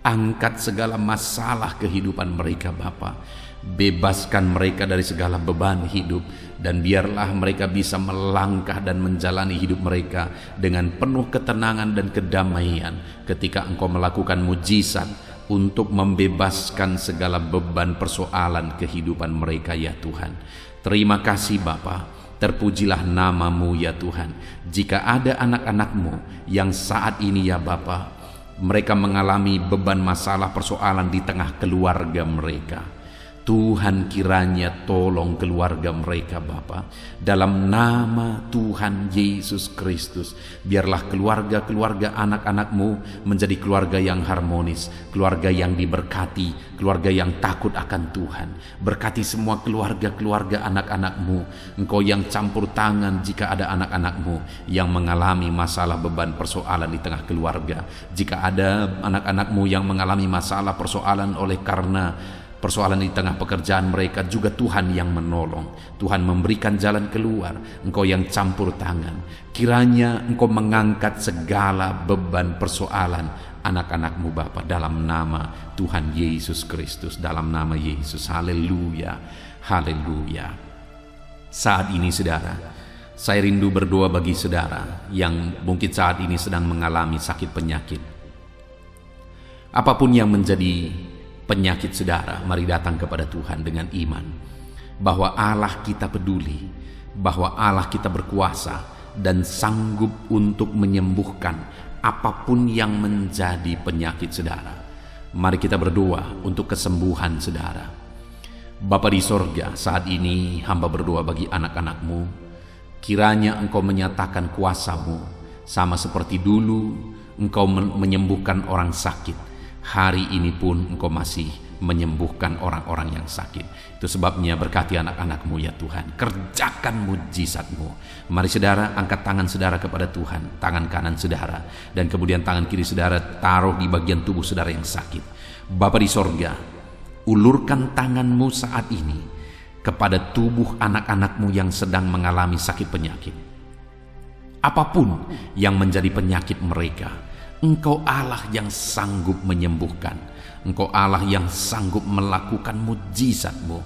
Angkat segala masalah kehidupan mereka Bapa. Bebaskan mereka dari segala beban hidup, dan biarlah mereka bisa melangkah dan menjalani hidup mereka dengan penuh ketenangan dan kedamaian ketika Engkau melakukan mujizat untuk membebaskan segala beban persoalan kehidupan mereka ya Tuhan. Terima kasih Bapa, terpujilah nama-Mu ya Tuhan. Jika ada anak-anak-Mu yang saat ini ya Bapa, mereka mengalami beban, masalah, persoalan di tengah keluarga mereka, Tuhan kiranya tolong keluarga mereka Bapa. Dalam nama Tuhan Yesus Kristus, biarlah keluarga-keluarga anak-anak-Mu menjadi keluarga yang harmonis, keluarga yang diberkati, keluarga yang takut akan Tuhan. Berkati semua keluarga-keluarga anak-anak-Mu. Engkau yang campur tangan jika ada anak-anak-Mu yang mengalami masalah, beban, persoalan di tengah keluarga. Jika ada anak-anak-Mu yang mengalami masalah, persoalan oleh karena persoalan di tengah pekerjaan mereka, juga Tuhan yang menolong. Tuhan memberikan jalan keluar. Engkau yang campur tangan. Kiranya Engkau mengangkat segala beban persoalan anak-anak-Mu Bapa, dalam nama Tuhan Yesus Kristus, dalam nama Yesus. Haleluya, haleluya. Saat ini saudara, saya rindu berdoa bagi saudara yang mungkin saat ini sedang mengalami sakit penyakit. Apapun yang menjadi penyakit saudara, mari datang kepada Tuhan dengan iman bahwa Allah kita peduli, bahwa Allah kita berkuasa dan sanggup untuk menyembuhkan apapun yang menjadi penyakit saudara. Mari kita berdoa untuk kesembuhan saudara. Bapa di sorga, saat ini hamba berdoa bagi anak-anak-Mu, kiranya Engkau menyatakan kuasa-Mu, sama seperti dulu Engkau menyembuhkan orang sakit. Hari ini pun Engkau masih menyembuhkan orang-orang yang sakit. Itu sebabnya berkati anak-anak-Mu ya Tuhan, kerjakan mujizat-Mu. Mari saudara, angkat tangan saudara kepada Tuhan, tangan kanan saudara, dan kemudian tangan kiri saudara taruh di bagian tubuh saudara yang sakit. Bapa di sorga, ulurkan tangan-Mu saat ini kepada tubuh anak-anak-Mu yang sedang mengalami sakit penyakit. Apapun yang menjadi penyakit mereka, Engkau Allah yang sanggup menyembuhkan. Engkau Allah yang sanggup melakukan mujizat-Mu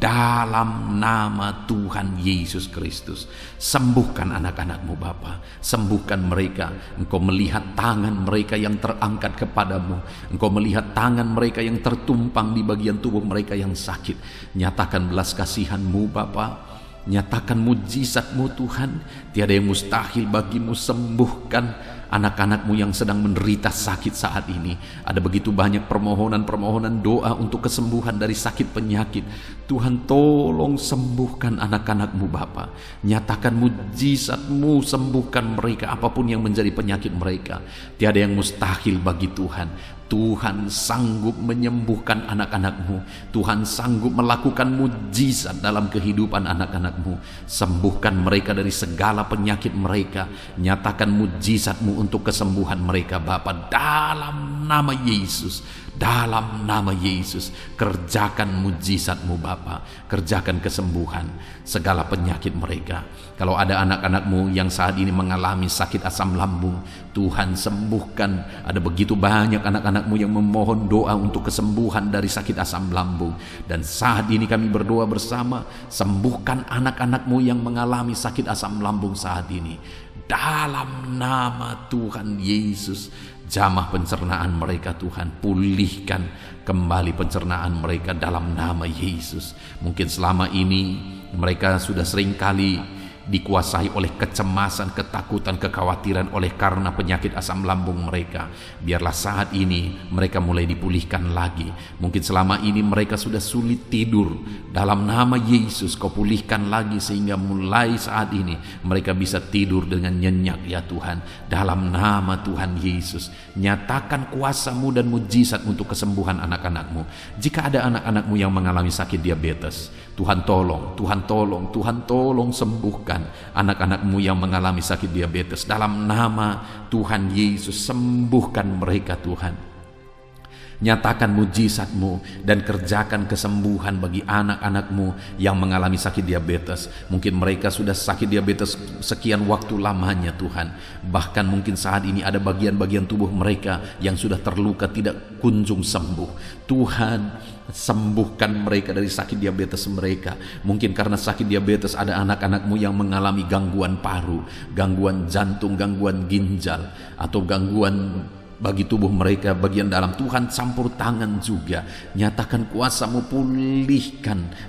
dalam nama Tuhan Yesus Kristus. Sembuhkan anak-anak-Mu Bapa, sembuhkan mereka. Engkau melihat tangan mereka yang terangkat kepadamu, Engkau melihat tangan mereka yang tertumpang di bagian tubuh mereka yang sakit. Nyatakan belas kasihan-Mu Bapa, nyatakan mujizat-Mu Tuhan. Tiada yang mustahil bagimu. Sembuhkan anak-anak-Mu yang sedang menderita sakit saat ini. Ada begitu banyak permohonan-permohonan doa untuk kesembuhan dari sakit penyakit. Tuhan tolong sembuhkan anak-anak-Mu Bapa. Nyatakan mujizat-Mu, sembuhkan mereka apapun yang menjadi penyakit mereka. Tiada yang mustahil bagi Tuhan. Tuhan sanggup menyembuhkan anak-anak-Mu. Tuhan sanggup melakukan mujizat dalam kehidupan anak-anak-Mu. Sembuhkan mereka dari segala penyakit mereka. Nyatakan mujizat-Mu untuk kesembuhan mereka Bapa, dalam nama Yesus. Dalam nama Yesus, kerjakan mujizat-Mu Bapa, kerjakan kesembuhan segala penyakit mereka. Kalau ada anak-anak-Mu yang saat ini mengalami sakit asam lambung, Tuhan sembuhkan. Ada begitu banyak anak-anak-Mu yang memohon doa untuk kesembuhan dari sakit asam lambung. Dan saat ini kami berdoa bersama, sembuhkan anak-anak-Mu yang mengalami sakit asam lambung saat ini. Dalam nama Tuhan Yesus, jamah pencernaan mereka Tuhan, pulihkan kembali pencernaan mereka dalam nama Yesus. Mungkin selama ini mereka sudah sering kali dikuasai oleh kecemasan, ketakutan, kekhawatiran oleh karena penyakit asam lambung mereka. Biarlah saat ini mereka mulai dipulihkan lagi. Mungkin selama ini mereka sudah sulit tidur. Dalam nama Yesus Kau pulihkan lagi sehingga mulai saat ini mereka bisa tidur dengan nyenyak ya Tuhan. Dalam nama Tuhan Yesus, nyatakan kuasa-Mu dan mujizat untuk kesembuhan anak-anak-Mu. Jika ada anak-anak-Mu yang mengalami sakit diabetes, Tuhan tolong, Tuhan tolong, Tuhan tolong sembuhkan anak-anak-Mu yang mengalami sakit diabetes. Dalam nama Tuhan Yesus, sembuhkan mereka Tuhan. Nyatakan mujizat-Mu dan kerjakan kesembuhan bagi anak-anak-Mu yang mengalami sakit diabetes. Mungkin mereka sudah sakit diabetes sekian waktu lamanya Tuhan. Bahkan mungkin saat ini ada bagian-bagian tubuh mereka yang sudah terluka tidak kunjung sembuh. Tuhan, sembuhkan mereka dari sakit diabetes mereka. Mungkin karena sakit diabetes ada anak-anak-Mu yang mengalami gangguan paru, gangguan jantung, gangguan ginjal, atau gangguan bagi tubuh mereka bagian dalam. Tuhan campur tangan juga. Nyatakan kuasa-Mu,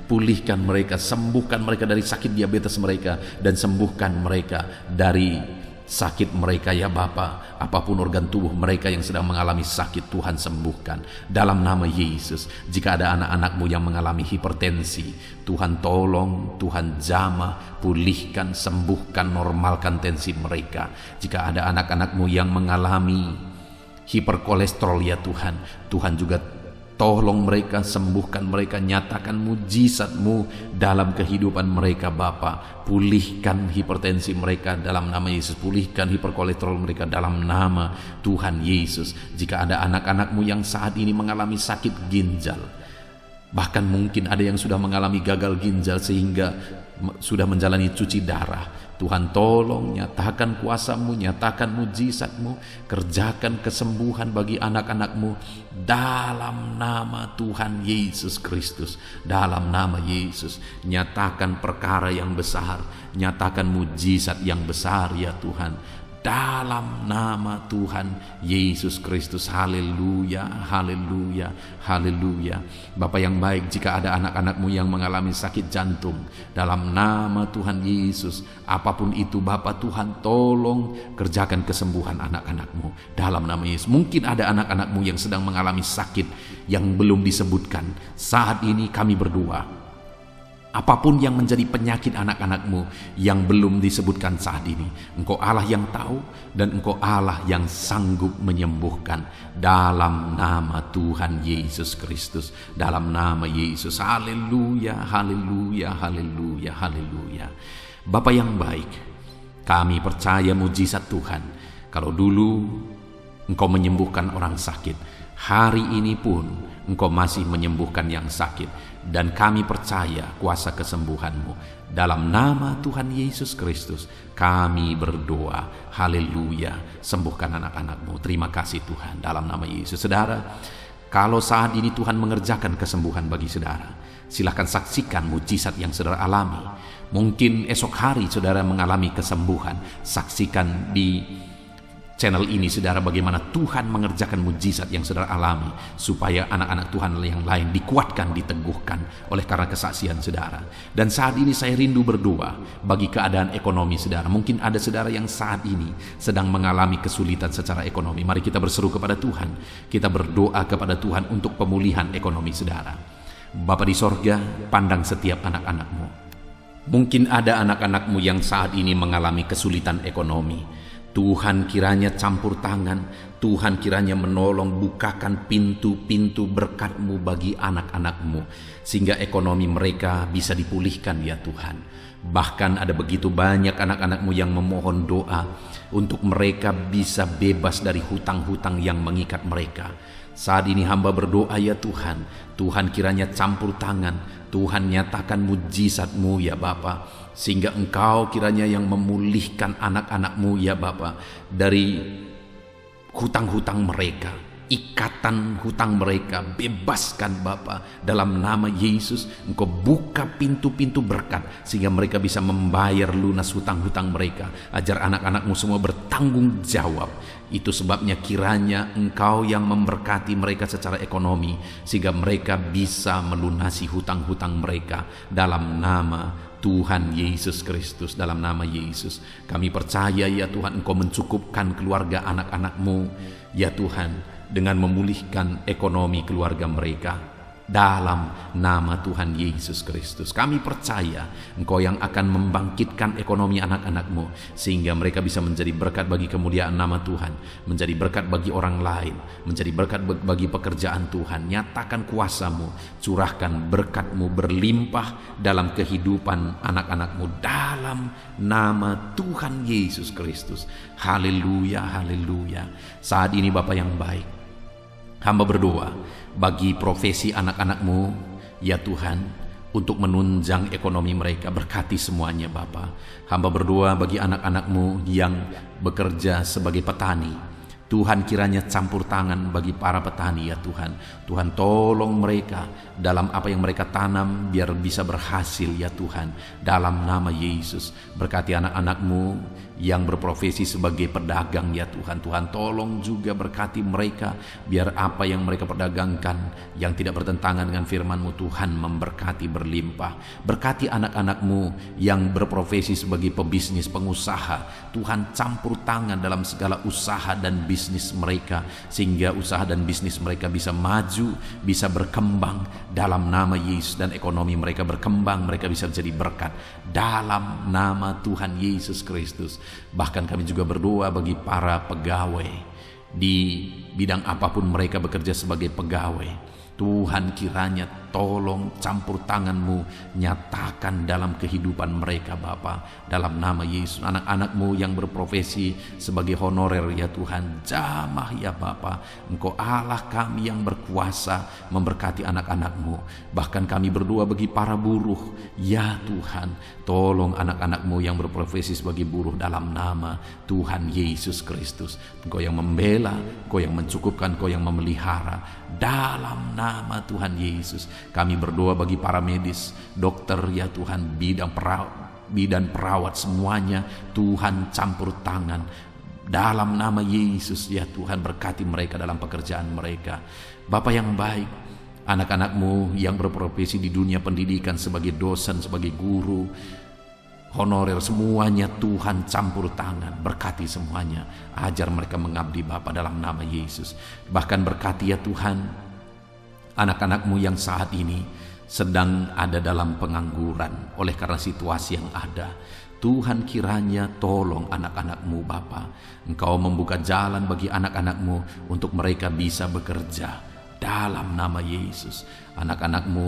pulihkan mereka, sembuhkan mereka dari sakit diabetes mereka, dan sembuhkan mereka dari sakit mereka ya Bapa. Apapun organ tubuh mereka yang sedang mengalami sakit, Tuhan sembuhkan dalam nama Yesus. Jika ada anak-anak-Mu yang mengalami hipertensi, Tuhan tolong, Tuhan jamah, pulihkan, sembuhkan, normalkan tensi mereka. Jika ada anak-anak-Mu yang mengalami hiperkolesterol ya Tuhan, Tuhan juga tolong mereka, sembuhkan mereka, nyatakan mujizat-Mu dalam kehidupan mereka Bapa. Pulihkan hipertensi mereka dalam nama Yesus, pulihkan hiperkolesterol mereka dalam nama Tuhan Yesus. Jika ada anak-anak-Mu yang saat ini mengalami sakit ginjal, bahkan mungkin ada yang sudah mengalami gagal ginjal sehingga sudah menjalani cuci darah, Tuhan tolong, nyatakan kuasa-Mu, nyatakan mujizat-Mu, kerjakan kesembuhan bagi anak-anak-Mu dalam nama Tuhan Yesus Kristus. Dalam nama Yesus, nyatakan perkara yang besar, nyatakan mujizat yang besar ya Tuhan. dalam nama Tuhan Yesus Kristus. Haleluya, haleluya, haleluya. Bapa yang baik, jika ada anak-anak-Mu yang mengalami sakit jantung, dalam nama Tuhan Yesus, apapun itu Bapa Tuhan, tolong kerjakan kesembuhan anak-anak-Mu dalam nama Yesus. Mungkin ada anak-anak-Mu yang sedang mengalami sakit yang belum disebutkan. Saat ini kami berdoa, apapun yang menjadi penyakit anak-anak-Mu yang belum disebutkan saat ini, Engkau Allah yang tahu dan Engkau Allah yang sanggup menyembuhkan dalam nama Tuhan Yesus Kristus, dalam nama Yesus. Haleluya, haleluya, haleluya, haleluya. Bapa yang baik, kami percaya mujizat Tuhan. Kalau dulu Engkau menyembuhkan orang sakit, hari ini pun Engkau masih menyembuhkan yang sakit. Dan kami percaya kuasa kesembuhan-Mu. Dalam nama Tuhan Yesus Kristus kami berdoa. Haleluya. Sembuhkan anak-anak-Mu. Terima kasih Tuhan, dalam nama Yesus. Saudara, kalau saat ini Tuhan mengerjakan kesembuhan bagi saudara, silakan saksikan mujizat yang saudara alami. Mungkin esok hari saudara mengalami kesembuhan, saksikan di channel ini saudara bagaimana Tuhan mengerjakan mujizat yang saudara alami, supaya anak-anak Tuhan yang lain dikuatkan, diteguhkan oleh karena kesaksian saudara. Dan saat ini saya rindu berdoa bagi keadaan ekonomi saudara. Mungkin ada saudara yang saat ini sedang mengalami kesulitan secara ekonomi. Mari kita berseru kepada Tuhan, kita berdoa kepada Tuhan untuk pemulihan ekonomi saudara. Bapa di sorga, pandang setiap anak-anak-Mu. Mungkin ada anak-anak-Mu yang saat ini mengalami kesulitan ekonomi. Tuhan kiranya campur tangan, Tuhan kiranya menolong, bukakan pintu-pintu berkat-Mu bagi anak-anak-Mu, sehingga ekonomi mereka bisa dipulihkan ya Tuhan. Bahkan ada begitu banyak anak-anak-Mu yang memohon doa untuk mereka bisa bebas dari hutang-hutang yang mengikat mereka. Saat ini hamba berdoa ya Tuhan, Tuhan kiranya campur tangan, Tuhan nyatakan mujizat-Mu ya Bapa, sehingga Engkau kiranya yang memulihkan anak-anak-Mu ya Bapa dari hutang-hutang mereka, ikatan hutang mereka, bebaskan Bapa dalam nama Yesus. Engkau buka pintu-pintu berkat sehingga mereka bisa membayar lunas hutang-hutang mereka. Ajar anak-anak-Mu semua bertanggung jawab. Itu sebabnya kiranya Engkau yang memberkati mereka secara ekonomi, sehingga mereka bisa melunasi hutang-hutang mereka dalam nama Tuhan Yesus Kristus. Dalam nama Yesus kami percaya ya Tuhan, Engkau mencukupkan keluarga anak-anak-Mu ya Tuhan, dengan memulihkan ekonomi keluarga mereka dalam nama Tuhan Yesus Kristus. Kami percaya Engkau yang akan membangkitkan ekonomi anak-anak-Mu, sehingga mereka bisa menjadi berkat bagi kemuliaan nama Tuhan, menjadi berkat bagi orang lain, menjadi berkat bagi pekerjaan Tuhan. Nyatakan kuasa-Mu, curahkan berkat-Mu berlimpah dalam kehidupan anak-anak-Mu dalam nama Tuhan Yesus Kristus. Haleluya, haleluya. Saat ini Bapa yang baik, hamba berdoa bagi profesi anak-anak-Mu ya Tuhan, untuk menunjang ekonomi mereka. Berkati semuanya Bapa. Hamba berdoa bagi anak-anak-Mu yang bekerja sebagai petani. Tuhan kiranya campur tangan bagi para petani ya Tuhan. Tuhan tolong mereka dalam apa yang mereka tanam biar bisa berhasil ya Tuhan. Dalam nama Yesus, berkati anak-anak-Mu yang berprofesi sebagai pedagang ya Tuhan. Tuhan tolong juga berkati mereka biar apa yang mereka perdagangkan yang tidak bertentangan dengan firman-Mu Tuhan memberkati berlimpah. Berkati anak-anak-Mu yang berprofesi sebagai pebisnis, pengusaha. Tuhan campur tangan dalam segala usaha dan bisnis mereka, sehingga usaha dan bisnis mereka bisa maju, bisa berkembang dalam nama Yesus, dan ekonomi mereka berkembang, mereka bisa menjadi berkat dalam nama Tuhan Yesus Kristus. Bahkan kami juga berdoa bagi para pegawai di bidang apapun mereka bekerja sebagai pegawai. Tuhan kiranya tolong campur tangan-Mu, nyatakan dalam kehidupan mereka Bapa, dalam nama Yesus. Anak-anak-Mu yang berprofesi sebagai honorer ya Tuhan, jamah ya Bapa. Engkau Allah kami yang berkuasa memberkati anak-anak-Mu. Bahkan kami berdoa bagi para buruh ya Tuhan, tolong anak-anak-Mu yang berprofesi sebagai buruh dalam nama Tuhan Yesus Kristus. Engkau yang membela, Engkau yang mencukupkan, Engkau yang memelihara dalam nama Tuhan Yesus. Kami berdoa bagi para medis, dokter ya Tuhan, bidan perawat semuanya. Tuhan campur tangan Dalam nama Yesus ya Tuhan, berkati mereka dalam pekerjaan mereka. Bapa yang baik, anak-anak-Mu yang berprofesi di dunia pendidikan sebagai dosen, sebagai guru, honorer, semuanya Tuhan campur tangan, berkati semuanya. Ajar mereka mengabdi Bapa dalam nama Yesus. Bahkan berkati ya Tuhan, anak-anak-Mu yang saat ini sedang ada dalam pengangguran oleh karena situasi yang ada. Tuhan kiranya tolong anak-anak-Mu Bapa. Engkau membuka jalan bagi anak-anak-Mu untuk mereka bisa bekerja dalam nama Yesus. Anak-anak-Mu,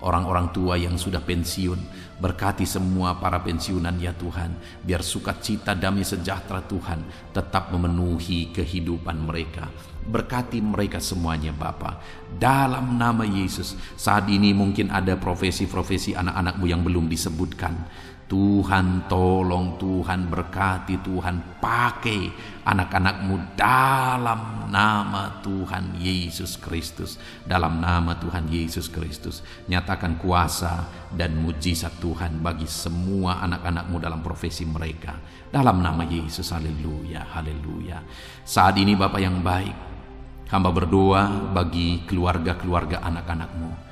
orang-orang tua yang sudah pensiun, berkati semua para pensiunan ya Tuhan. Biar sukacita damai sejahtera Tuhan tetap memenuhi kehidupan mereka. Berkati mereka semuanya Bapa, dalam nama Yesus. Saat ini mungkin ada profesi-profesi anak-anak-Mu yang belum disebutkan. Tuhan tolong, Tuhan berkati, Tuhan pakai anak-anak-Mu dalam nama Tuhan Yesus Kristus. Dalam nama Tuhan Yesus Kristus, nyatakan kuasa dan mujizat Tuhan bagi semua anak-anak-Mu dalam profesi mereka. Dalam nama Yesus, haleluya, haleluya. Saat ini Bapa yang baik, hamba berdoa bagi keluarga-keluarga anak-anak-Mu.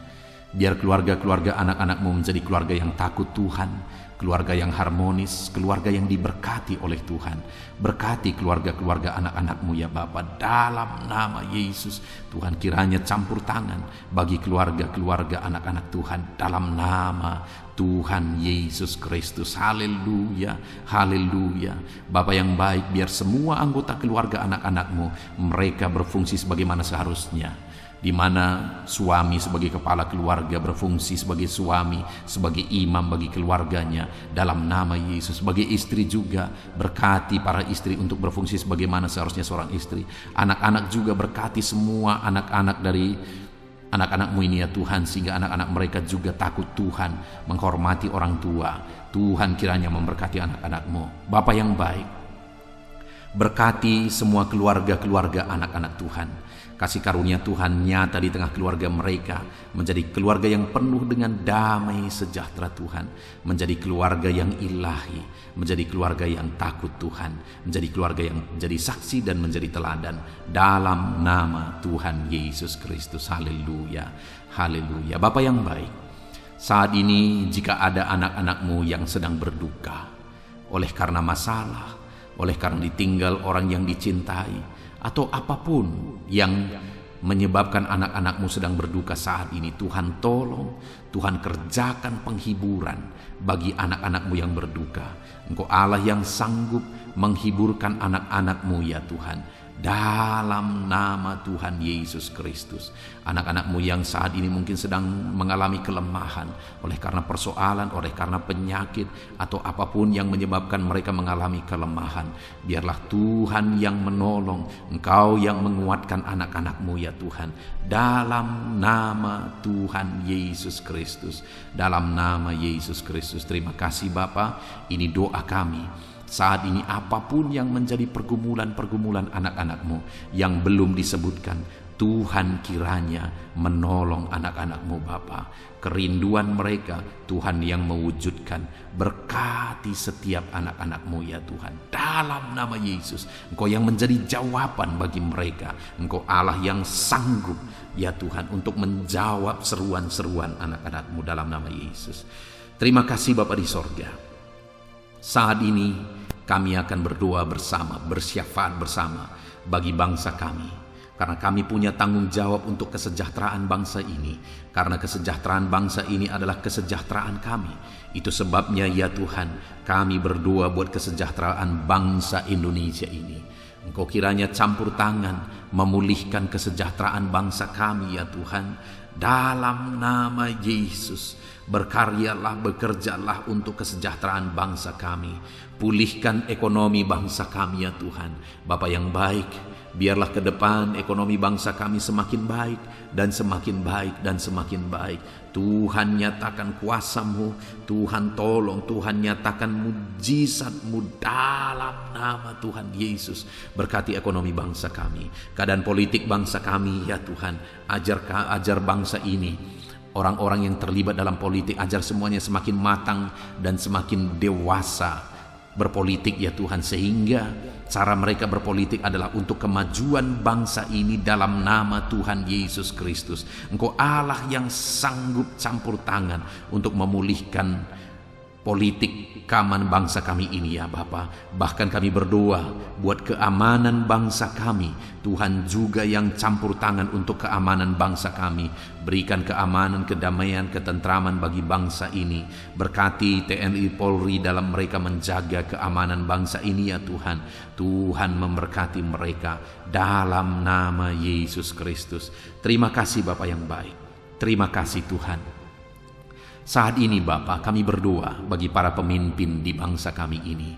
Biar keluarga-keluarga anak-anak-Mu menjadi keluarga yang takut Tuhan, keluarga yang harmonis, keluarga yang diberkati oleh Tuhan. Berkati keluarga-keluarga anak-anak-Mu ya Bapa, dalam nama Yesus. Tuhan kiranya campur tangan bagi keluarga-keluarga anak-anak Tuhan dalam nama Tuhan Yesus Kristus. Haleluya, haleluya. Bapa yang baik, biar semua anggota keluarga anak-anak-Mu mereka berfungsi sebagaimana seharusnya. Di mana suami sebagai kepala keluarga berfungsi sebagai suami, sebagai imam bagi keluarganya dalam nama Yesus. Sebagai istri juga, berkati para istri untuk berfungsi sebagaimana seharusnya seorang istri. Anak-anak juga berkati semua anak-anak dari anak-anak-Mu ini ya Tuhan, sehingga anak-anak mereka juga takut Tuhan, menghormati orang tua. Tuhan kiranya memberkati anak-anak-Mu. Bapa yang baik, berkati semua keluarga-keluarga anak-anak Tuhan. Kasih karunia Tuhan nyata di tengah keluarga mereka, menjadi keluarga yang penuh dengan damai sejahtera Tuhan, menjadi keluarga yang ilahi, menjadi keluarga yang takut Tuhan, menjadi keluarga yang menjadi saksi dan menjadi teladan dalam nama Tuhan Yesus Kristus. Haleluya, haleluya. Bapa yang baik, saat ini jika ada anak-anak-Mu yang sedang berduka oleh karena masalah, oleh karena ditinggal orang yang dicintai, atau apapun yang menyebabkan anak-anak-Mu sedang berduka saat ini, Tuhan tolong, Tuhan kerjakan penghiburan bagi anak-anak-Mu yang berduka. Engkau Allah yang sanggup menghiburkan anak-anak-Mu ya Tuhan, dalam nama Tuhan Yesus Kristus. Anak-anak-Mu yang saat ini mungkin sedang mengalami kelemahan oleh karena persoalan, oleh karena penyakit, atau apapun yang menyebabkan mereka mengalami kelemahan, biarlah Tuhan yang menolong, Engkau yang menguatkan anak-anak-Mu ya Tuhan, dalam nama Tuhan Yesus Kristus. Dalam nama Yesus Kristus. Terima kasih Bapa, ini doa kami. Saat ini apapun yang menjadi pergumulan-pergumulan anak-anak-Mu yang belum disebutkan, Tuhan kiranya menolong anak-anak-Mu Bapa. Kerinduan mereka Tuhan yang mewujudkan. Berkati setiap anak-anak-Mu ya Tuhan, dalam nama Yesus. Engkau yang menjadi jawaban bagi mereka. Engkau Allah yang sanggup ya Tuhan untuk menjawab seruan-seruan anak-anak-Mu dalam nama Yesus. Terima kasih Bapa di sorga. Saat ini kami akan berdoa bersama, bersyafaat bersama bagi bangsa kami. Karena kami punya tanggung jawab untuk kesejahteraan bangsa ini. Karena kesejahteraan bangsa ini adalah kesejahteraan kami. Itu sebabnya ya Tuhan, kami berdoa buat kesejahteraan bangsa Indonesia ini. Engkau kiranya campur tangan memulihkan kesejahteraan bangsa kami ya Tuhan. Dalam nama Yesus, berkaryalah, bekerjalah untuk kesejahteraan bangsa kami. Pulihkan ekonomi bangsa kami ya Tuhan. Bapa yang baik, biarlah ke depan ekonomi bangsa kami semakin baik dan semakin baik dan semakin baik. Tuhan nyatakan kuasa-Mu, Tuhan tolong, Tuhan nyatakan mujizat-Mu dalam nama Tuhan Yesus. Berkati ekonomi bangsa kami, keadaan politik bangsa kami ya Tuhan. Ajar bangsa ini, orang-orang yang terlibat dalam politik, ajar semuanya semakin matang dan semakin dewasa berpolitik ya Tuhan, sehingga cara mereka berpolitik adalah untuk kemajuan bangsa ini dalam nama Tuhan Yesus Kristus. Engkau Allah yang sanggup campur tangan untuk memulihkan politik keamanan bangsa kami ini ya Bapa. Bahkan kami berdoa buat keamanan bangsa kami. Tuhan juga yang campur tangan untuk keamanan bangsa kami. Berikan keamanan, kedamaian, ketentraman bagi bangsa ini. Berkati TNI Polri dalam mereka menjaga keamanan bangsa ini ya Tuhan. Tuhan memberkati mereka dalam nama Yesus Kristus. Terima kasih Bapa yang baik. Terima kasih Tuhan. Saat ini Bapa, kami berdoa bagi para pemimpin di bangsa kami ini.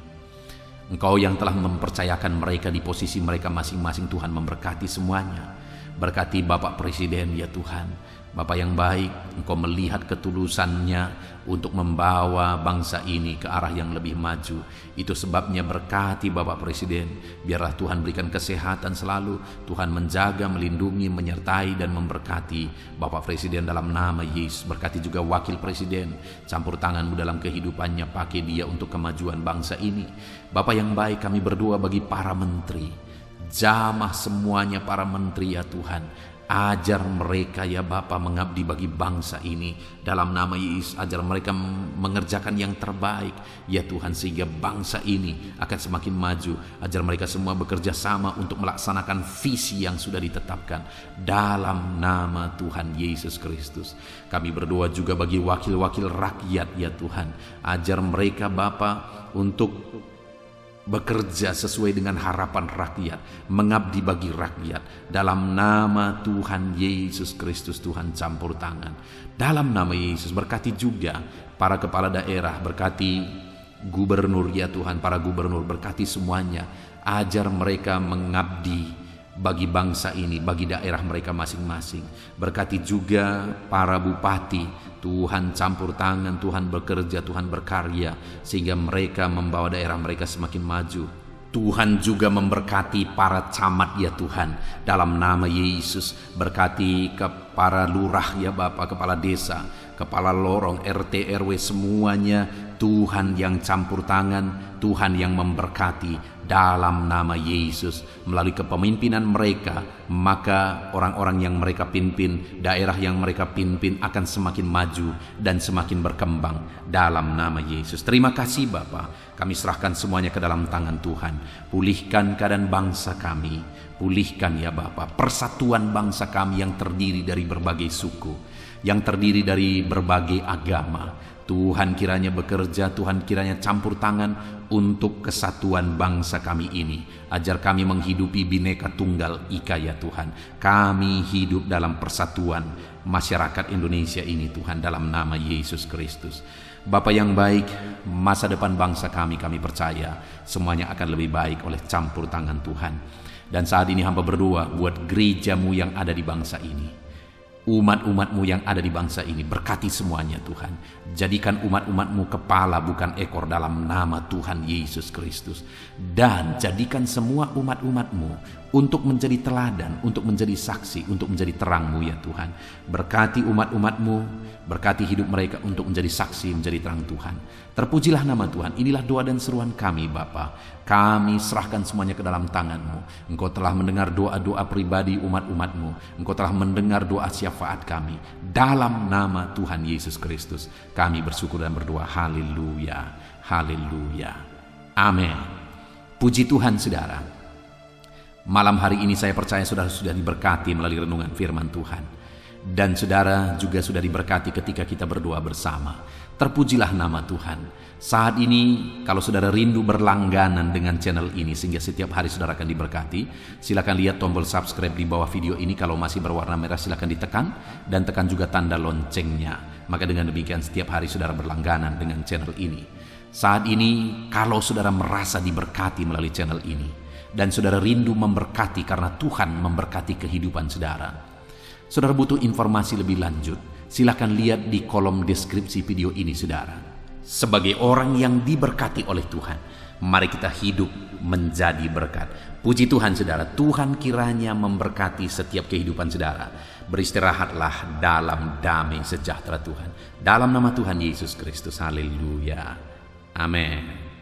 Engkau yang telah mempercayakan mereka di posisi mereka masing-masing, Tuhan memberkati semuanya. Berkati Bapak Presiden ya Tuhan. Bapak yang baik, Engkau melihat ketulusannya untuk membawa bangsa ini ke arah yang lebih maju. Itu sebabnya berkati Bapak Presiden. Biarlah Tuhan berikan kesehatan selalu. Tuhan menjaga, melindungi, menyertai dan memberkati Bapak Presiden dalam nama Yesus. Berkati juga Wakil Presiden. Campur tangan-Mu dalam kehidupannya. Pakai dia untuk kemajuan bangsa ini. Bapak yang baik, kami berdoa bagi para menteri. Jamah semuanya para menteri ya Tuhan. Ajar mereka ya Bapa mengabdi bagi bangsa ini dalam nama Yesus. Ajar mereka mengerjakan yang terbaik ya Tuhan, sehingga bangsa ini akan semakin maju. Ajar mereka semua bekerja sama untuk melaksanakan visi yang sudah ditetapkan dalam nama Tuhan Yesus Kristus. Kami berdoa juga bagi wakil-wakil rakyat ya Tuhan. Ajar mereka Bapa untuk bekerja sesuai dengan harapan rakyat, mengabdi bagi rakyat dalam nama Tuhan Yesus Kristus. Tuhan campur tangan dalam nama Yesus. Berkati juga para kepala daerah, berkati gubernur ya Tuhan, para gubernur, berkati semuanya. Ajar mereka mengabdi bagi bangsa ini, bagi daerah mereka masing-masing. Berkati juga para bupati. Tuhan campur tangan, Tuhan bekerja, Tuhan berkarya, sehingga mereka membawa daerah mereka semakin maju. Tuhan juga memberkati para camat ya Tuhan dalam nama Yesus. Berkati ke para lurah ya Bapak, kepala desa, kepala lorong, RT, RW semuanya. Tuhan yang campur tangan, Tuhan yang memberkati dalam nama Yesus. Melalui kepemimpinan mereka, maka orang-orang yang mereka pimpin, daerah yang mereka pimpin akan semakin maju dan semakin berkembang dalam nama Yesus. Terima kasih Bapa. Kami serahkan semuanya ke dalam tangan Tuhan. Pulihkan keadaan bangsa kami. Pulihkan ya Bapa persatuan bangsa kami yang terdiri dari berbagai suku, yang terdiri dari berbagai agama. Tuhan kiranya bekerja, Tuhan kiranya campur tangan untuk kesatuan bangsa kami ini. Ajar kami menghidupi Bhinneka Tunggal Ika ya Tuhan. Kami hidup dalam persatuan masyarakat Indonesia ini Tuhan dalam nama Yesus Kristus. Bapa yang baik, masa depan bangsa kami percaya semuanya akan lebih baik oleh campur tangan Tuhan. Dan saat ini hamba berdoa buat gereja-Mu yang ada di bangsa ini. Umat-umat-Mu yang ada di bangsa ini, berkati semuanya Tuhan. Jadikan umat-umat-Mu kepala bukan ekor dalam nama Tuhan Yesus Kristus. Dan jadikan semua umat-umat-Mu untuk menjadi teladan, untuk menjadi saksi, untuk menjadi terang-Mu ya Tuhan. Berkati umat-umat-Mu, berkati hidup mereka untuk menjadi saksi, menjadi terang Tuhan. Terpujilah nama Tuhan. Inilah doa dan seruan kami Bapa. Kami serahkan semuanya ke dalam tangan-Mu. Engkau telah mendengar doa-doa pribadi umat-umat-Mu. Engkau telah mendengar doa syafaat kami. Dalam nama Tuhan Yesus Kristus kami bersyukur dan berdoa. Haleluya, haleluya, amin. Puji Tuhan saudara. Malam hari ini saya percaya saudara sudah diberkati melalui renungan firman Tuhan. Dan saudara juga sudah diberkati ketika kita berdoa bersama. Terpujilah nama Tuhan. Saat ini kalau saudara rindu berlangganan dengan channel ini sehingga setiap hari saudara akan diberkati, silakan lihat tombol subscribe di bawah video ini. Kalau masih berwarna merah silakan ditekan dan tekan juga tanda loncengnya. Maka dengan demikian setiap hari saudara berlangganan dengan channel ini. Saat ini kalau saudara merasa diberkati melalui channel ini dan saudara rindu memberkati karena Tuhan memberkati kehidupan saudara, saudara butuh informasi lebih lanjut, silakan lihat di kolom deskripsi video ini saudara. Sebagai orang yang diberkati oleh Tuhan, mari kita hidup menjadi berkat. Puji Tuhan saudara, Tuhan kiranya memberkati setiap kehidupan saudara. Beristirahatlah dalam damai sejahtera Tuhan. Dalam nama Tuhan Yesus Kristus, haleluya, amin.